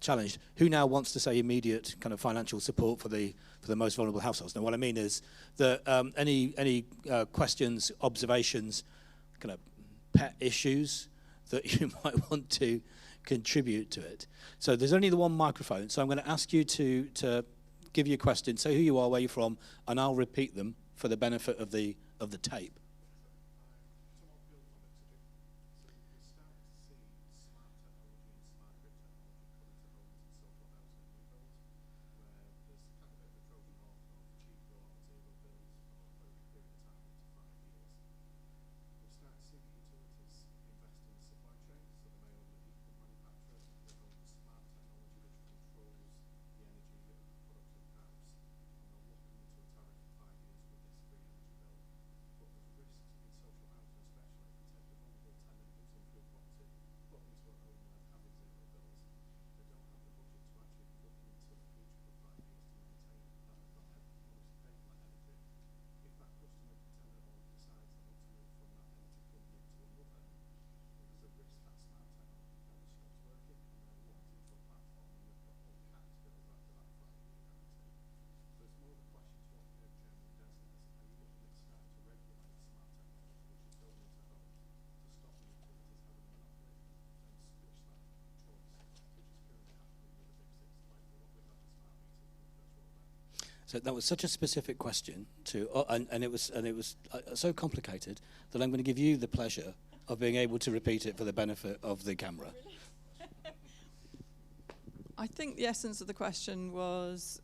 S1: challenge. Who now wants to say immediate kind of financial support for the most vulnerable households? Now, what I mean is that any questions, observations, kind of pet issues that you might want to contribute to it. So there's only the one microphone, so I'm going to ask you to give your question, say who you are, where you're from, and I'll repeat them for the benefit of the tape. So that was such a specific question and it was so complicated that I'm going to give you the pleasure of being able to repeat it for the benefit of the camera.
S5: I think the essence of the question was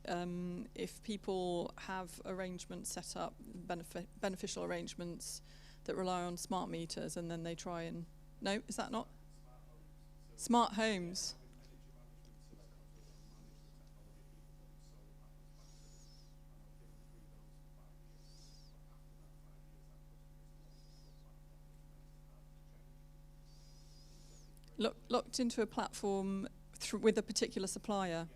S5: if people have arrangements set up, beneficial arrangements that rely on smart meters, and then they try and... No, is that not? Smart homes. Locked into a platform with a particular supplier.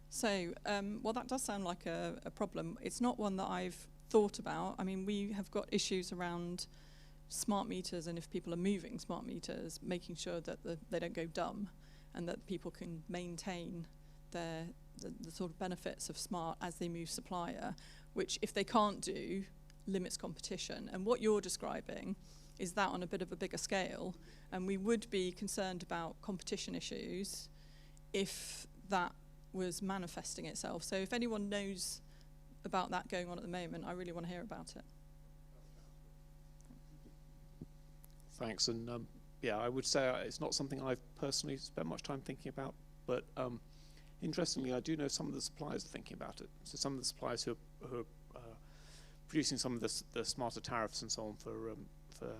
S5: So, well, that does sound like a problem. It's not one that I've thought about. I mean, we have got issues around smart meters, and if people are moving smart meters, making sure that they don't go dumb and that people can maintain the sort of benefits of smart as they move supplier, which if they can't do, limits competition. And what you're describing is that on a bit of a bigger scale, and we would be concerned about competition issues if that was manifesting itself. So if anyone knows about that going on at the moment, I really want to hear about it.
S6: Thanks, and yeah, I would say it's not something I've personally spent much time thinking about, but interestingly, I do know some of the suppliers are thinking about it. So some of the suppliers who are producing some of the smarter tariffs and so on for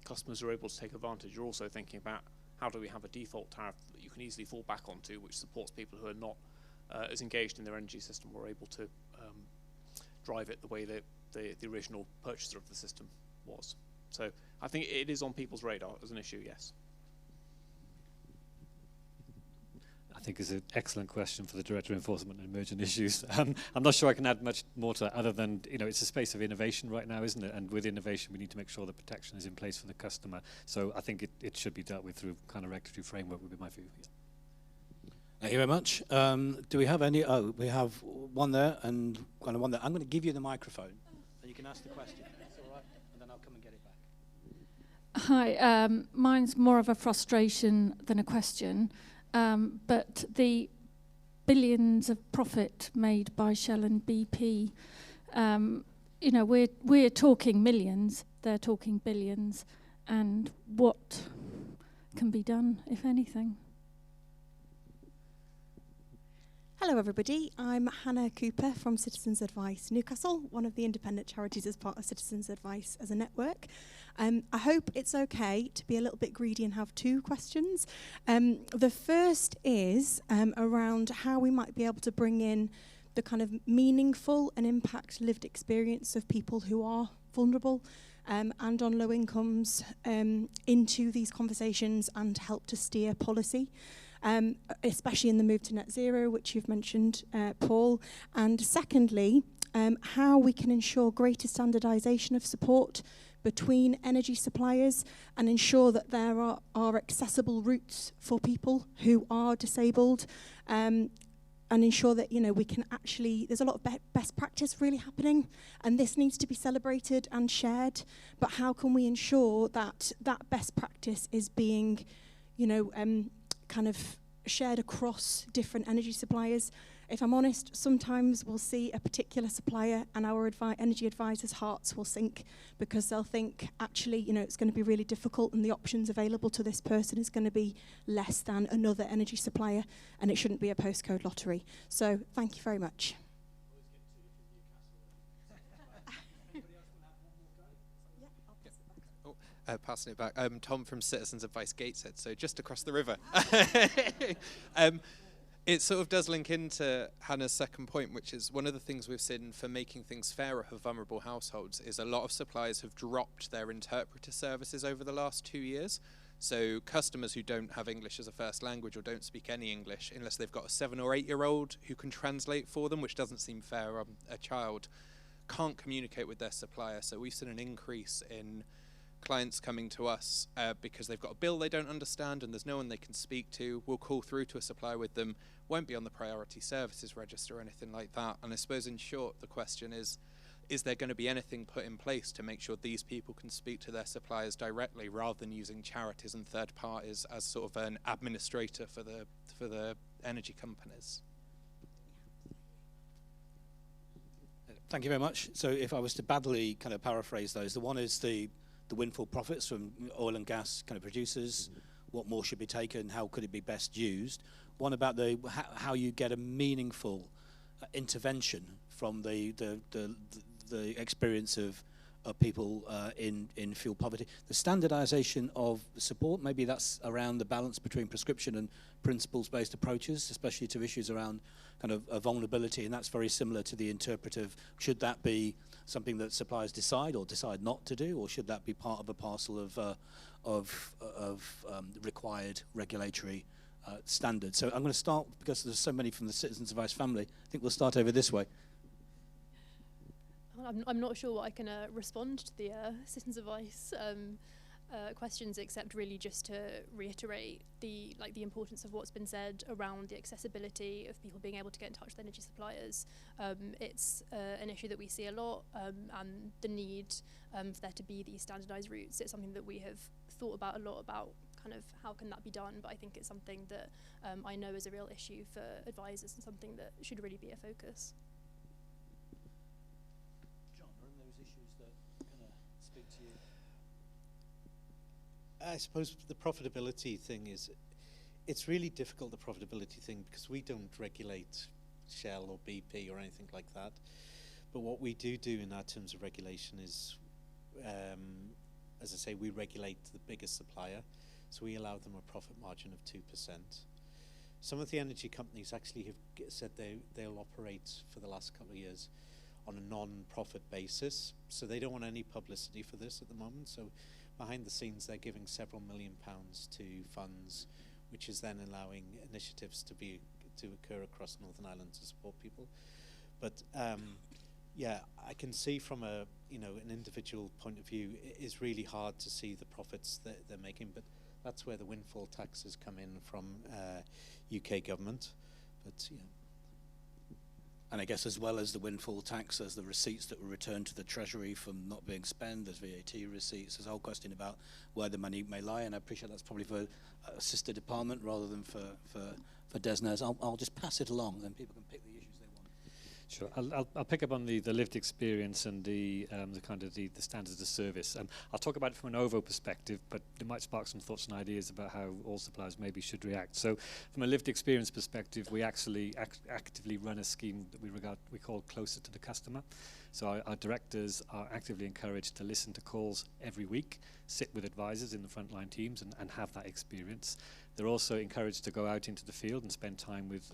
S6: customers who are able to take advantage are also thinking about how do we have a default tariff that you can easily fall back onto, which supports people who are not as engaged in their energy system or able to drive it the way that the original purchaser of the system was. So I think it is on people's radar as an issue, yes.
S3: I think it's an excellent question for the Director of Enforcement and Emergent Issues. I'm not sure I can add much more to that other than, it's a space of innovation right now, isn't it? And with innovation, we need to make sure the protection is in place for the customer. So I think it should be dealt with through kind of regulatory framework would be my view. Yeah.
S1: Thank you very much. Do we have any? Oh, we have one there and kind of one there. I'm going to give you the microphone and you can ask the question. That's all right. And then I'll come and get it back.
S7: Hi, mine's more of a frustration than a question. But the billions of profit made by Shell and BP You know, we're talking millions, they're talking billions, and what can be done, if anything?
S8: Hello everybody, I'm Hannah Cooper from Citizens Advice Newcastle, one of the independent charities as part of Citizens Advice as a network. I hope it's okay to be a little bit greedy and have two questions. The first is around how we might be able to bring in the kind of meaningful and impact lived experience of people who are vulnerable and on low incomes into these conversations and help to steer policy. Especially in the move to net zero, which you've mentioned, Paul. And secondly, how we can ensure greater standardisation of support between energy suppliers and ensure that there are accessible routes for people who are disabled, and ensure that, you know, we can actually, there's a lot of best practice really happening, and this needs to be celebrated and shared, but how can we ensure that that best practice is being, you know, kind of shared across different energy suppliers? If I'm honest, sometimes we'll see a particular supplier and our energy advisors' hearts will sink because they'll think, actually, you know, it's going to be really difficult and the options available to this person is going to be less than another energy supplier, and it shouldn't be a postcode lottery. So thank you very much.
S9: Passing it back. Tom from Citizens Advice Gateshead, so just across the river. It sort of does link into Hannah's second point, which is one of the things we've seen for making things fairer for vulnerable households is a lot of suppliers have dropped their interpreter services over the last 2 years. So customers who don't have English as a first language or don't speak any English, unless they've got a 7 or 8 year old who can translate for them, which doesn't seem fair on a child, can't communicate with their supplier. So we've seen an increase in clients coming to us because they've got a bill they don't understand and there's no one they can speak to. We'll call through to a supplier with them, won't be on the priority services register or anything like that. And I suppose in short, the question is there going to be anything put in place to make sure these people can speak to their suppliers directly rather than using charities and third parties as sort of an administrator for the energy companies?
S1: Thank you very much. So if I was to badly kind of paraphrase those, the one is the windfall profits from oil and gas kind of producers, what more should be taken, how could it be best used? One about how you get a meaningful intervention from the experience of people in fuel poverty. The standardization of support, maybe that's around the balance between prescription and principles-based approaches, especially to issues around kind of vulnerability, and that's very similar to the interpretive. Should that be something that suppliers decide or decide not to do, or should that be part of a parcel of required regulatory standards? So I'm going to start, because there's so many from the Citizens Advice family, I think we'll start over this way.
S4: I'm not sure what I can respond to the Citizens Advice questions, except really just to reiterate the importance of what's been said around the accessibility of people being able to get in touch with energy suppliers. It's an issue that we see a lot, and the need for there to be these standardised routes. It's something that we have thought about a lot about kind of how can that be done, but I think it's something that I know is a real issue for advisors and something that should really be a focus.
S2: I suppose the profitability thing is, it's really difficult, the profitability thing, because we don't regulate Shell or BP or anything like that. But what we do in our terms of regulation is, as I say, we regulate the biggest supplier, so we allow them a profit margin of 2%. Some of the energy companies actually have said they'll operate for the last couple of years on a non-profit basis, so they don't want any publicity for this at the moment. So behind the scenes, they're giving several £1 million to funds, which is then allowing initiatives to occur across Northern Ireland to support people. But yeah, I can see from an individual point of view, it is really hard to see the profits that they're making. But that's where the windfall taxes come in from UK government. But yeah.
S1: And I guess as well as the windfall tax, there's the receipts that were returned to the Treasury from not being spent, there's VAT receipts, there's a whole question about where the money may lie, and I appreciate that's probably for a sister department rather than for DESNZ. I'll just pass it along and people can pick the issues they want.
S3: Sure. I'll pick up on the lived experience and the standards of service. I'll talk about it from an OVO perspective, but it might spark some thoughts and ideas about how all suppliers maybe should react. So, from a lived experience perspective, we actually actively run a scheme that we call Closer to the Customer. So our directors are actively encouraged to listen to calls every week, sit with advisors in the frontline teams and have that experience. They're also encouraged to go out into the field and spend time with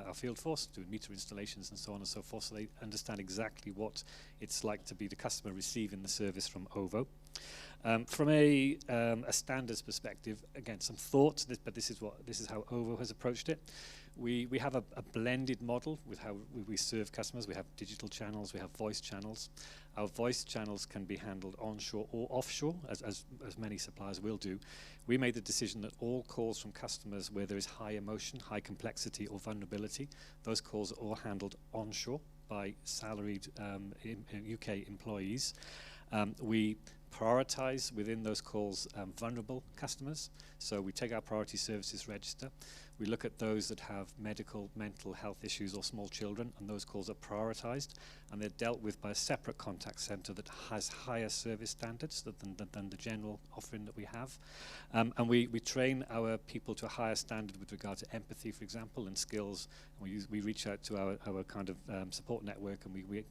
S3: our field force, doing meter installations and so on and so forth, so they understand exactly what it's like to be the customer receiving the service from OVO. From a standards perspective, again, some thoughts, but this is how OVO has approached it. We have a blended model with how we serve customers. We have digital channels, we have voice channels. Our voice channels can be handled onshore or offshore, as many suppliers will do. We made the decision that all calls from customers where there is high emotion, high complexity or vulnerability, those calls are all handled onshore by salaried UK employees. We prioritize within those calls vulnerable customers. So we take our priority services register. We look at those that have medical, mental health issues or small children, and those calls are prioritized, and they're dealt with by a separate contact center that has higher service standards than the general offering that we have. And we train our people to a higher standard with regard to empathy, for example, and skills. And we reach out to our kind of support network, and we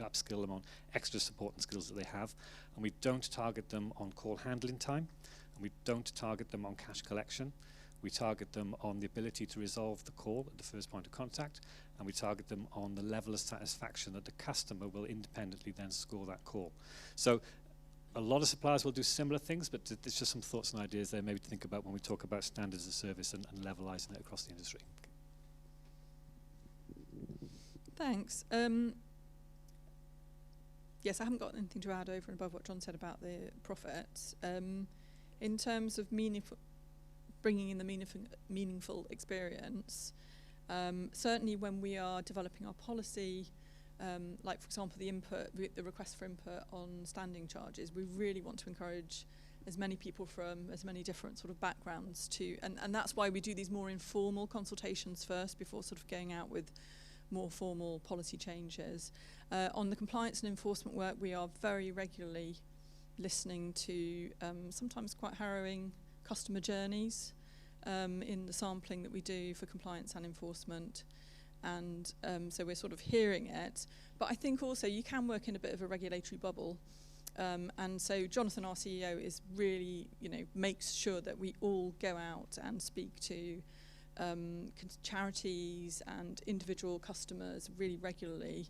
S3: upskill them on extra support and skills that they have. And we don't target them on call handling time, and we don't target them on cash collection. We target them on the ability to resolve the call at the first point of contact, and we target them on the level of satisfaction that the customer will independently then score that call. So a lot of suppliers will do similar things, but there's just some thoughts and ideas there maybe to think about when we talk about standards of service and levelizing it across the industry.
S5: Thanks. Yes, I haven't got anything to add over and above what John said about the profits. In terms of bringing in the meaningful experience, certainly when we are developing our policy, like for example the request for input on standing charges, we really want to encourage as many people from as many different sort of backgrounds to, and that's why we do these more informal consultations first before sort of going out with more formal policy changes. On the compliance and enforcement work, we are very regularly listening to sometimes quite harrowing customer journeys in the sampling that we do for compliance and enforcement, and so we're sort of hearing it. But I think also you can work in a bit of a regulatory bubble, and so Jonathan, our CEO, is really, makes sure that we all go out and speak to charities and individual customers really regularly.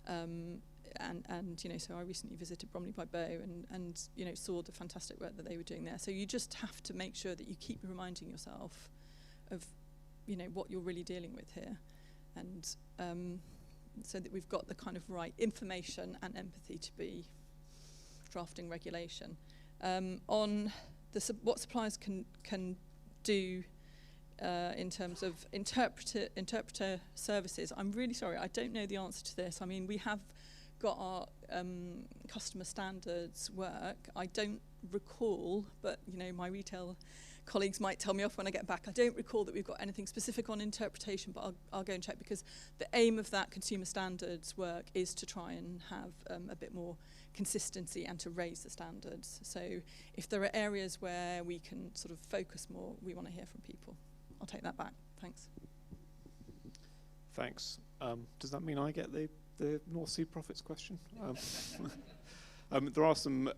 S5: And so I recently visited Bromley by Bow and saw the fantastic work that they were doing there. So you just have to make sure that you keep reminding yourself of what you're really dealing with here, and so that we've got the kind of right information and empathy to be drafting regulation. On what suppliers can do in terms of interpreter services, I'm really sorry, I don't know the answer to this. I mean, we have got our customer standards work. I don't recall, but my retail colleagues might tell me off when I get back. I don't recall that we've got anything specific on interpretation, but I'll go and check, because the aim of that consumer standards work is to try and have a bit more consistency and to raise the standards. So if there are areas where we can sort of focus more, we want to hear from people. I'll take that back. Thanks.
S6: Thanks. Does that mean I get the North Sea profits question? There are some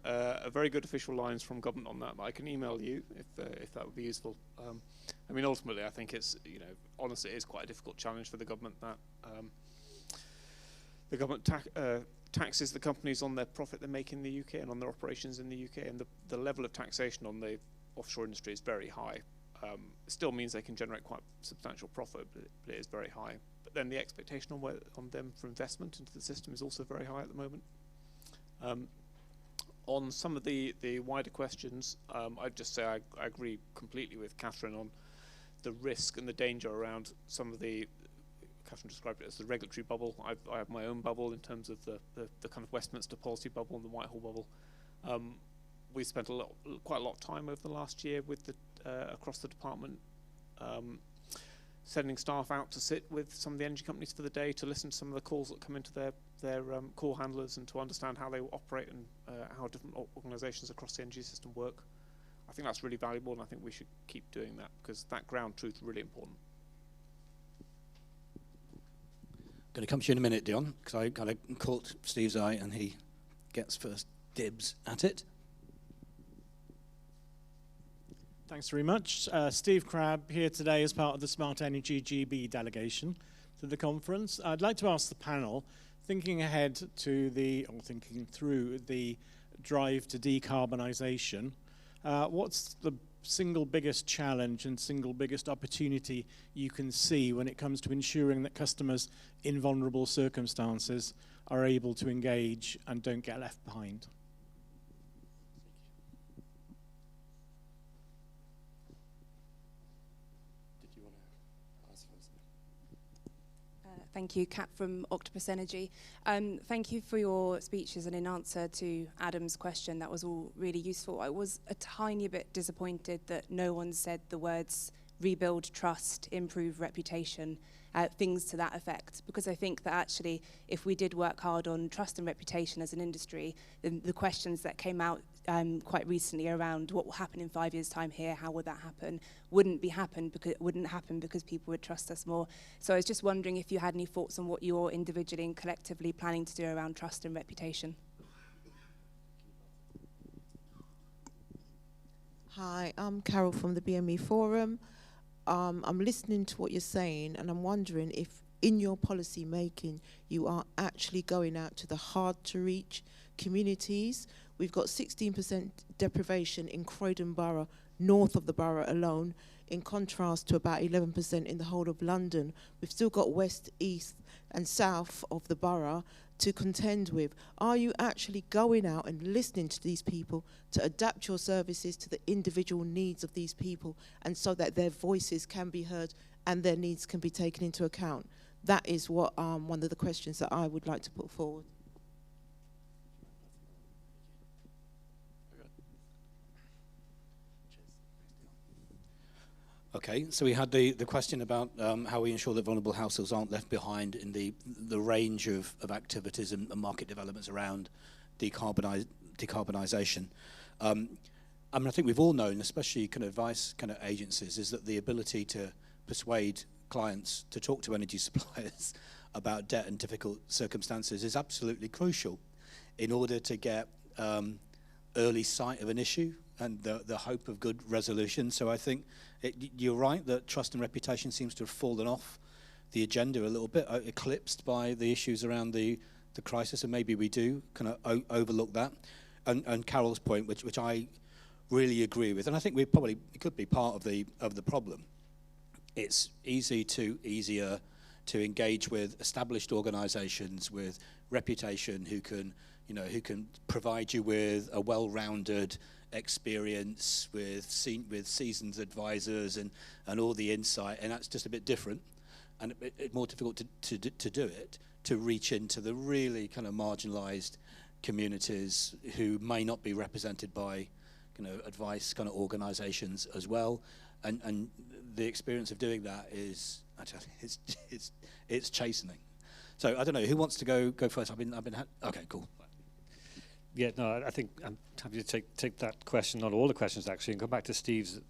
S6: very good official lines from government on that I can email you if that would be useful. I mean, ultimately, I think it's, honestly, it is quite a difficult challenge for the government that the government taxes the companies on their profit they make in the UK and on their operations in the UK, and the level of taxation on the offshore industry is very high. It still means they can generate quite substantial profit, but it is very high. But then the expectation on them for investment into the system is also very high at the moment. On some of the wider questions, I'd just say I agree completely with Cathryn on the risk and the danger around some of the, Cathryn described it as the regulatory bubble. I have my own bubble in terms of the kind of Westminster policy bubble and the Whitehall bubble. We spent quite a lot of time over the last year with across the department sending staff out to sit with some of the energy companies for the day, to listen to some of the calls that come into their call handlers, and to understand how they operate and how different organisations across the energy system work. I think that's really valuable, and I think we should keep doing that, because that ground truth is really important.
S1: Going to come to you in a minute, Dion, because I kind of caught Steve's eye and he gets first dibs at it.
S10: Thanks very much. Steve Crabb here today as part of the Smart Energy GB delegation to the conference. I'd like to ask the panel, thinking through the drive to decarbonisation, what's the single biggest challenge and single biggest opportunity you can see when it comes to ensuring that customers in vulnerable circumstances are able to engage and don't get left behind?
S11: Thank you, Kat from Octopus Energy. Thank you for your speeches, and in answer to Adam's question, that was all really useful. I was a tiny bit disappointed that no one said the words rebuild trust, improve reputation, things to that effect, because I think that actually if we did work hard on trust and reputation as an industry, then the questions that came out quite recently around what will happen in 5 years' time here, how would that happen, wouldn't happen because people would trust us more. So I was just wondering if you had any thoughts on what you're individually and collectively planning to do around trust and reputation.
S12: Hi, I'm Carol from the BME Forum. I'm listening to what you're saying, and I'm wondering if in your policy making you are actually going out to the hard to reach communities. We've got 16% deprivation in Croydon Borough, north of the borough alone, in contrast to about 11% in the whole of London. We've still got west, east and south of the borough to contend with. Are you actually going out and listening to these people to adapt your services to the individual needs of these people, and so that their voices can be heard and their needs can be taken into account? That is what one of the questions that I would like to put forward.
S1: Okay, so we had the question about how we ensure that vulnerable households aren't left behind in the range of activities and market developments around decarbonisation. I mean, I think we've all known, especially kind of advice kind of agencies, is that the ability to persuade clients to talk to energy suppliers about debt and difficult circumstances is absolutely crucial in order to get early sight of an issue and the hope of good resolution. So I think you're right that trust and reputation seems to have fallen off the agenda a little bit, eclipsed by the issues around the crisis, and maybe we do kind of overlook that. And Carol's point, which I really agree with, and I think it could be part of the problem. It's easier to engage with established organisations with reputation who can provide you with a well-rounded experience with seasoned advisors and all the insight, and that's just a bit different and it's more difficult to do it, to reach into the really kind of marginalised communities who may not be represented by advice kind of organisations as well, and the experience of doing that is it's chastening. So I don't know who wants to go first. Okay, cool.
S3: Yeah, no, I think I'm happy to take that question, not all the questions actually, and go back to Steve's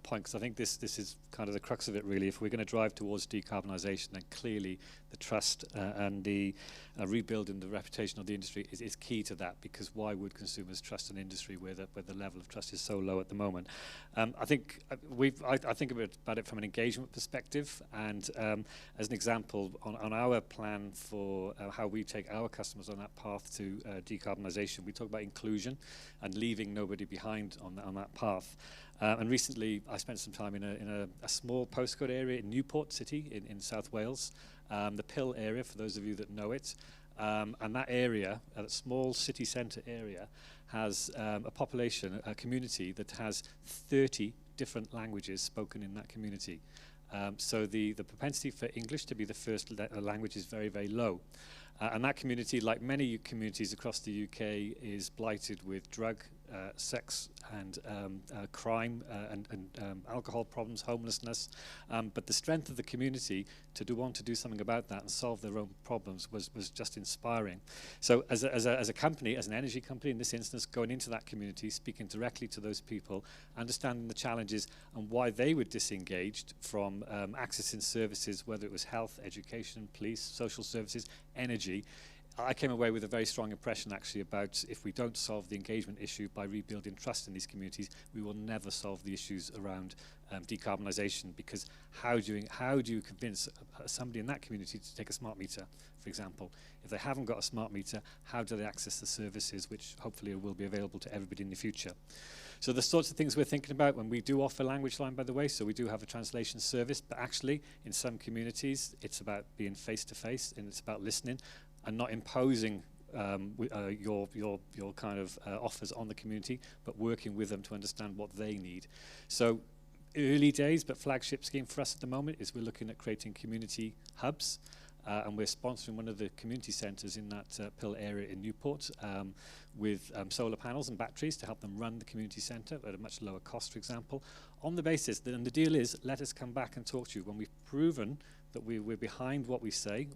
S3: point, because I think this is kind of the crux of it really. If we're going to drive towards decarbonisation, then clearly the trust and the rebuilding the reputation of the industry is key to that, because why would consumers trust an industry where the level of trust is so low at the moment? I think I think about it from an engagement perspective, and as an example, on our plan for how we take our customers on that path to decarbonisation, we talk about inclusion and leaving nobody behind on that path. And recently, I spent some time in a small postcode area in Newport City in South Wales, the Pill area, for those of you that know it. And that area, that small city centre area, has a population, a community that has 30 different languages spoken in that community. So the propensity for English to be the first language is very, very low. And that community, like many communities across the UK, is blighted with drug sex and crime and alcohol problems, homelessness. But the strength of the community to want to do something about that and solve their own problems was just inspiring. So as a company, as an energy company in this instance, going into that community, speaking directly to those people, understanding the challenges and why they were disengaged from accessing services, whether it was health, education, police, social services, energy. I came away with a very strong impression actually about if we don't solve the engagement issue by rebuilding trust in these communities, we will never solve the issues around decarbonisation, because how do you convince somebody in that community to take a smart meter, for example? If they haven't got a smart meter, how do they access the services which hopefully will be available to everybody in the future? So the sorts of things we're thinking about when we do offer Language Line, by the way, so we do have a translation service, but actually in some communities it's about being face-to-face and it's about listening and not imposing your kind of offers on the community, but working with them to understand what they need. So early days, but flagship scheme for us at the moment is we're looking at creating community hubs, and we're sponsoring one of the community centres in that Pill area in Newport with solar panels and batteries to help them run the community centre at a much lower cost, for example, on the basis that, and the deal is, let us come back and talk to you when we've proven that we're behind what we say.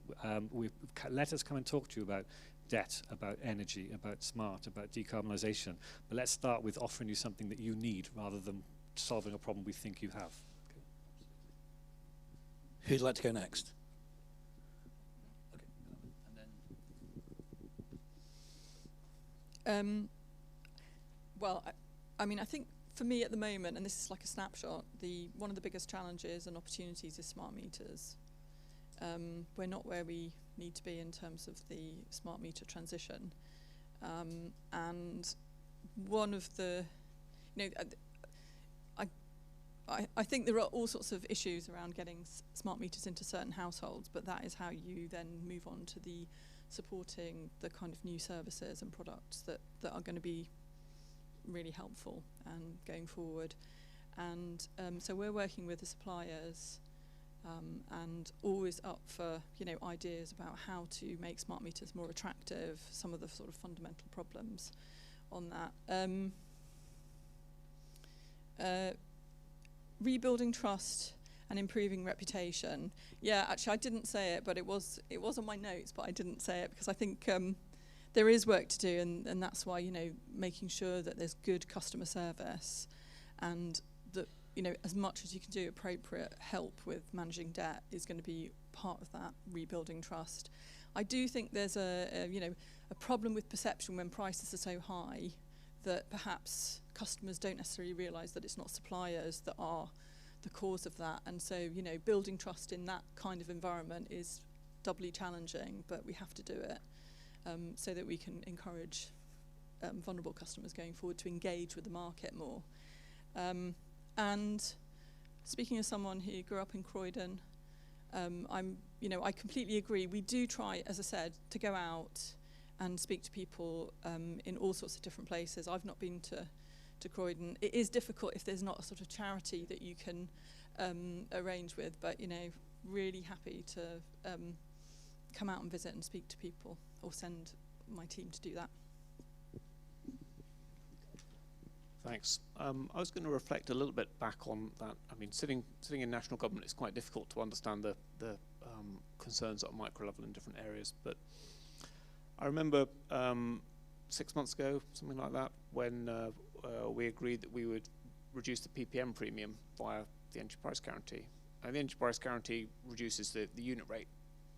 S3: Let us come and talk to you about debt, about energy, about smart, about decarbonisation. But let's start with offering you something that you need rather than solving a problem we think you have. Okay.
S1: Who'd like to go next? Okay. And then.
S5: Well, I mean, I think for me at the moment, and this is like a snapshot, one of the biggest challenges and opportunities is smart meters. We're not where we need to be in terms of the smart meter transition. And one of the, I think there are all sorts of issues around getting smart meters into certain households, but that is how you then move on to the supporting the kind of new services and products that are going to be really helpful and going forward. And so we're working with the suppliers and always up for ideas about how to make smart meters more attractive, some of the sort of fundamental problems on that. Rebuilding trust and improving reputation. Yeah, actually I didn't say it, but it was on my notes, but I didn't say it because I think there is work to do, and that's why making sure that there's good customer service and that as much as you can do appropriate help with managing debt is going to be part of that rebuilding trust. I do think there's a problem with perception when prices are so high that perhaps customers don't necessarily realise that it's not suppliers that are the cause of that, and so building trust in that kind of environment is doubly challenging, but we have to do it so that we can encourage vulnerable customers going forward to engage with the market more. And speaking as someone who grew up in Croydon, I completely agree. We do try, as I said, to go out and speak to people in all sorts of different places. I've not been to Croydon. It is difficult if there's not a sort of charity that you can arrange with, but really happy to come out and visit and speak to people, or send my team to do that.
S6: Thanks. I was going to reflect a little bit back on that. I mean, sitting in national government, it's quite difficult to understand the concerns at a micro level in different areas. But I remember 6 months ago, something like that, when we agreed that we would reduce the PPM premium via the energy price guarantee. And the energy price guarantee reduces the unit rate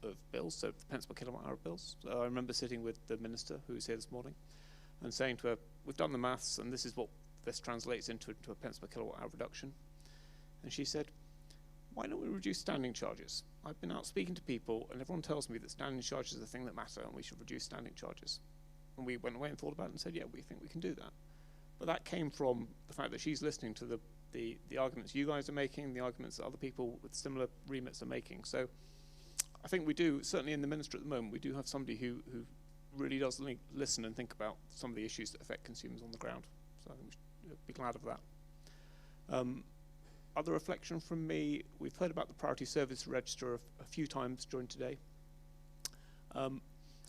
S6: of bills, so the pence per kilowatt hour bills. So I remember sitting with the minister who was here this morning and saying to her, we've done the maths and this is what this translates into a pence per kilowatt hour reduction. And she said, why don't we reduce standing charges? I've been out speaking to people and everyone tells me that standing charges are the thing that matter and we should reduce standing charges. And we went away and thought about it and said, yeah, we think we can do that. But that came from the fact that she's listening to the arguments you guys are making, the arguments that other people with similar remits are making. So I think we do, certainly in the ministry at the moment, we do have somebody who really does listen and think about some of the issues that affect consumers on the ground. So I think we should be glad of that. Other reflection from me, we've heard about the Priority Service Register a few times during today.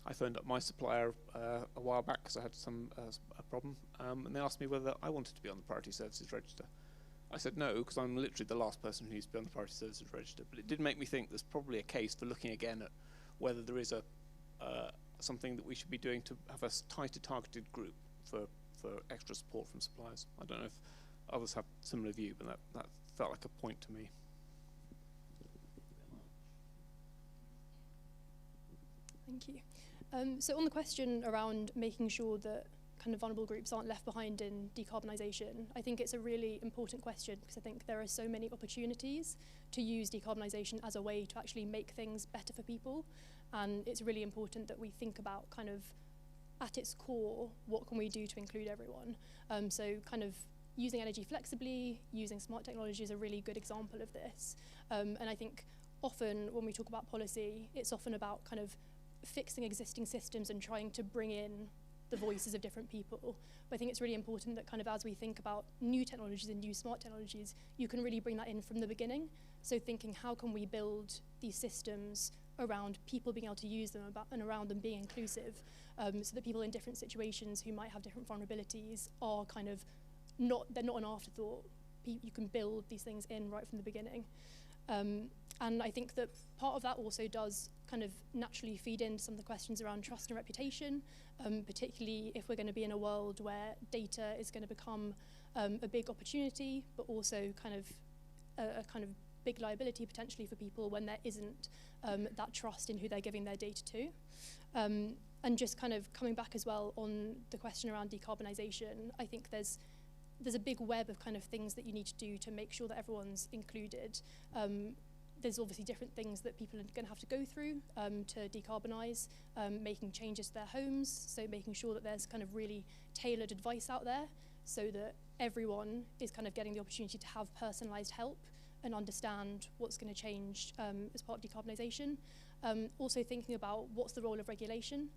S6: I phoned up my supplier a while back because I had a problem, and they asked me whether I wanted to be on the Priority Services Register. I said no, because I'm literally the last person who needs to be on the Priority Services Register. But it did make me think there's probably a case for looking again at whether there is something that we should be doing to have a tighter targeted group for extra support from suppliers. I don't know if others have a similar view, but that felt like a point to me.
S4: Thank you. So on the question around making sure that kind of vulnerable groups aren't left behind in decarbonisation, I think it's a really important question because I think there are so many opportunities to use decarbonisation as a way to actually make things better for people, and it's really important that we think about kind of at its core, what can we do to include everyone? So kind of using energy flexibly, using smart technology is a really good example of this. And I think often when we talk about policy, it's often about kind of fixing existing systems and trying to bring in the voices of different people. But I think it's really important that kind of as we think about new technologies and new smart technologies, you can really bring that in from the beginning. So thinking how can we build these systems around people being able to use them and around them being inclusive, so that people in different situations who might have different vulnerabilities are kind of they're not an afterthought. You can build these things in right from the beginning. And I think that part of that also does kind of naturally feed into some of the questions around trust and reputation, particularly if we're going to be in a world where data is going to become a big opportunity, but also kind of a kind of big liability potentially for people when there isn't that trust in who they're giving their data to. And just kind of coming back as well on the question around decarbonisation, I think there's a big web of kind of things that you need to do to make sure that everyone's included. There's obviously different things that people are going to have to go through to decarbonise, making changes to their homes, so making sure that there's kind of really tailored advice out there so that everyone is kind of getting the opportunity to have personalised help and understand what's going to change as part of decarbonisation. Also thinking about what's the role of regulation.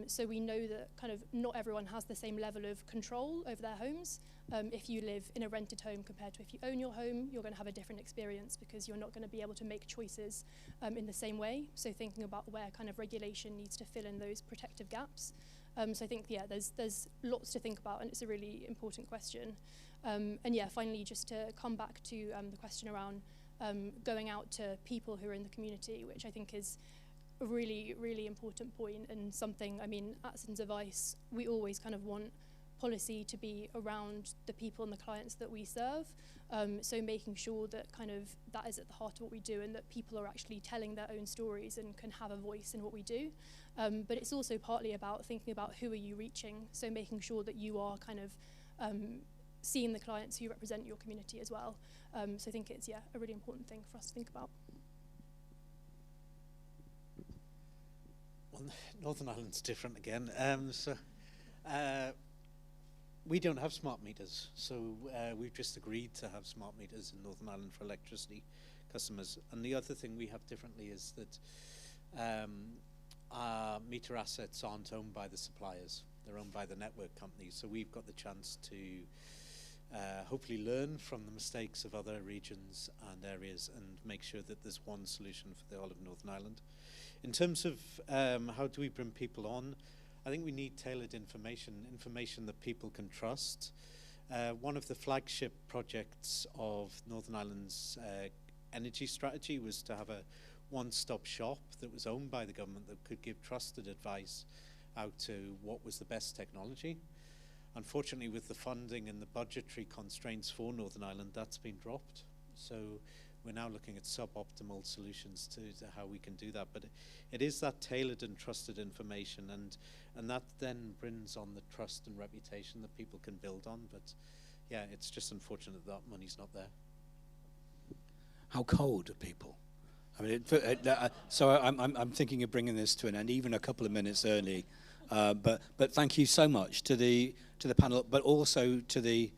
S4: So we know that kind of not everyone has the same level of control over their homes. If you live in a rented home compared to if you own your home, you're going to have a different experience because you're not going to be able to make choices in the same way. So thinking about where kind of regulation needs to fill in those protective gaps. So I think, yeah, there's lots to think about, and it's a really important question. And yeah, finally, just to come back to the question around going out to people who are in the community, which I think is a really, really important point and something, I mean, at Citizens Advice, we always kind of want policy to be around the people and the clients that we serve. So making sure that kind of that is at the heart of what we do and that people are actually telling their own stories and can have a voice in what we do. But it's also partly about thinking about who are you reaching. So making sure that you are kind of seeing the clients who represent your community as well. So I think it's, yeah, a really important thing for us to think about.
S2: Well, Northern Ireland's different again. We don't have smart meters, so we've just agreed to have smart meters in Northern Ireland for electricity customers. And the other thing we have differently is that our meter assets aren't owned by the suppliers. They're owned by the network companies. So we've got the chance to hopefully learn from the mistakes of other regions and areas and make sure that there's one solution for the whole of Northern Ireland. In terms of how do we bring people on, I think we need tailored information that people can trust. One of the flagship projects of Northern Ireland's energy strategy was to have a one-stop shop that was owned by the government that could give trusted advice out to what was the best technology. Unfortunately, with the funding and the budgetary constraints for Northern Ireland, that's been dropped. So we're now looking at suboptimal solutions to how we can do that. But it is that tailored and trusted information, and that then brings on the trust and reputation that people can build on. But yeah, it's just unfortunate that money's not there.
S1: How cold are people? I mean, so I'm thinking of bringing this to an end, even a couple of minutes early. But thank you so much to the panel, but also to the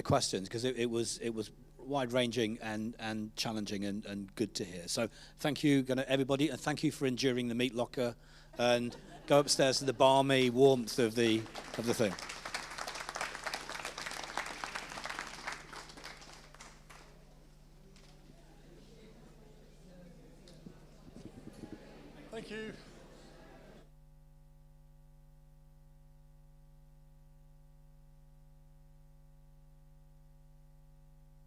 S1: questions, because it was wide-ranging and challenging and good to hear. So thank you, everybody, and thank you for enduring the meat locker and go upstairs to the balmy warmth of the thing.
S13: Thank you.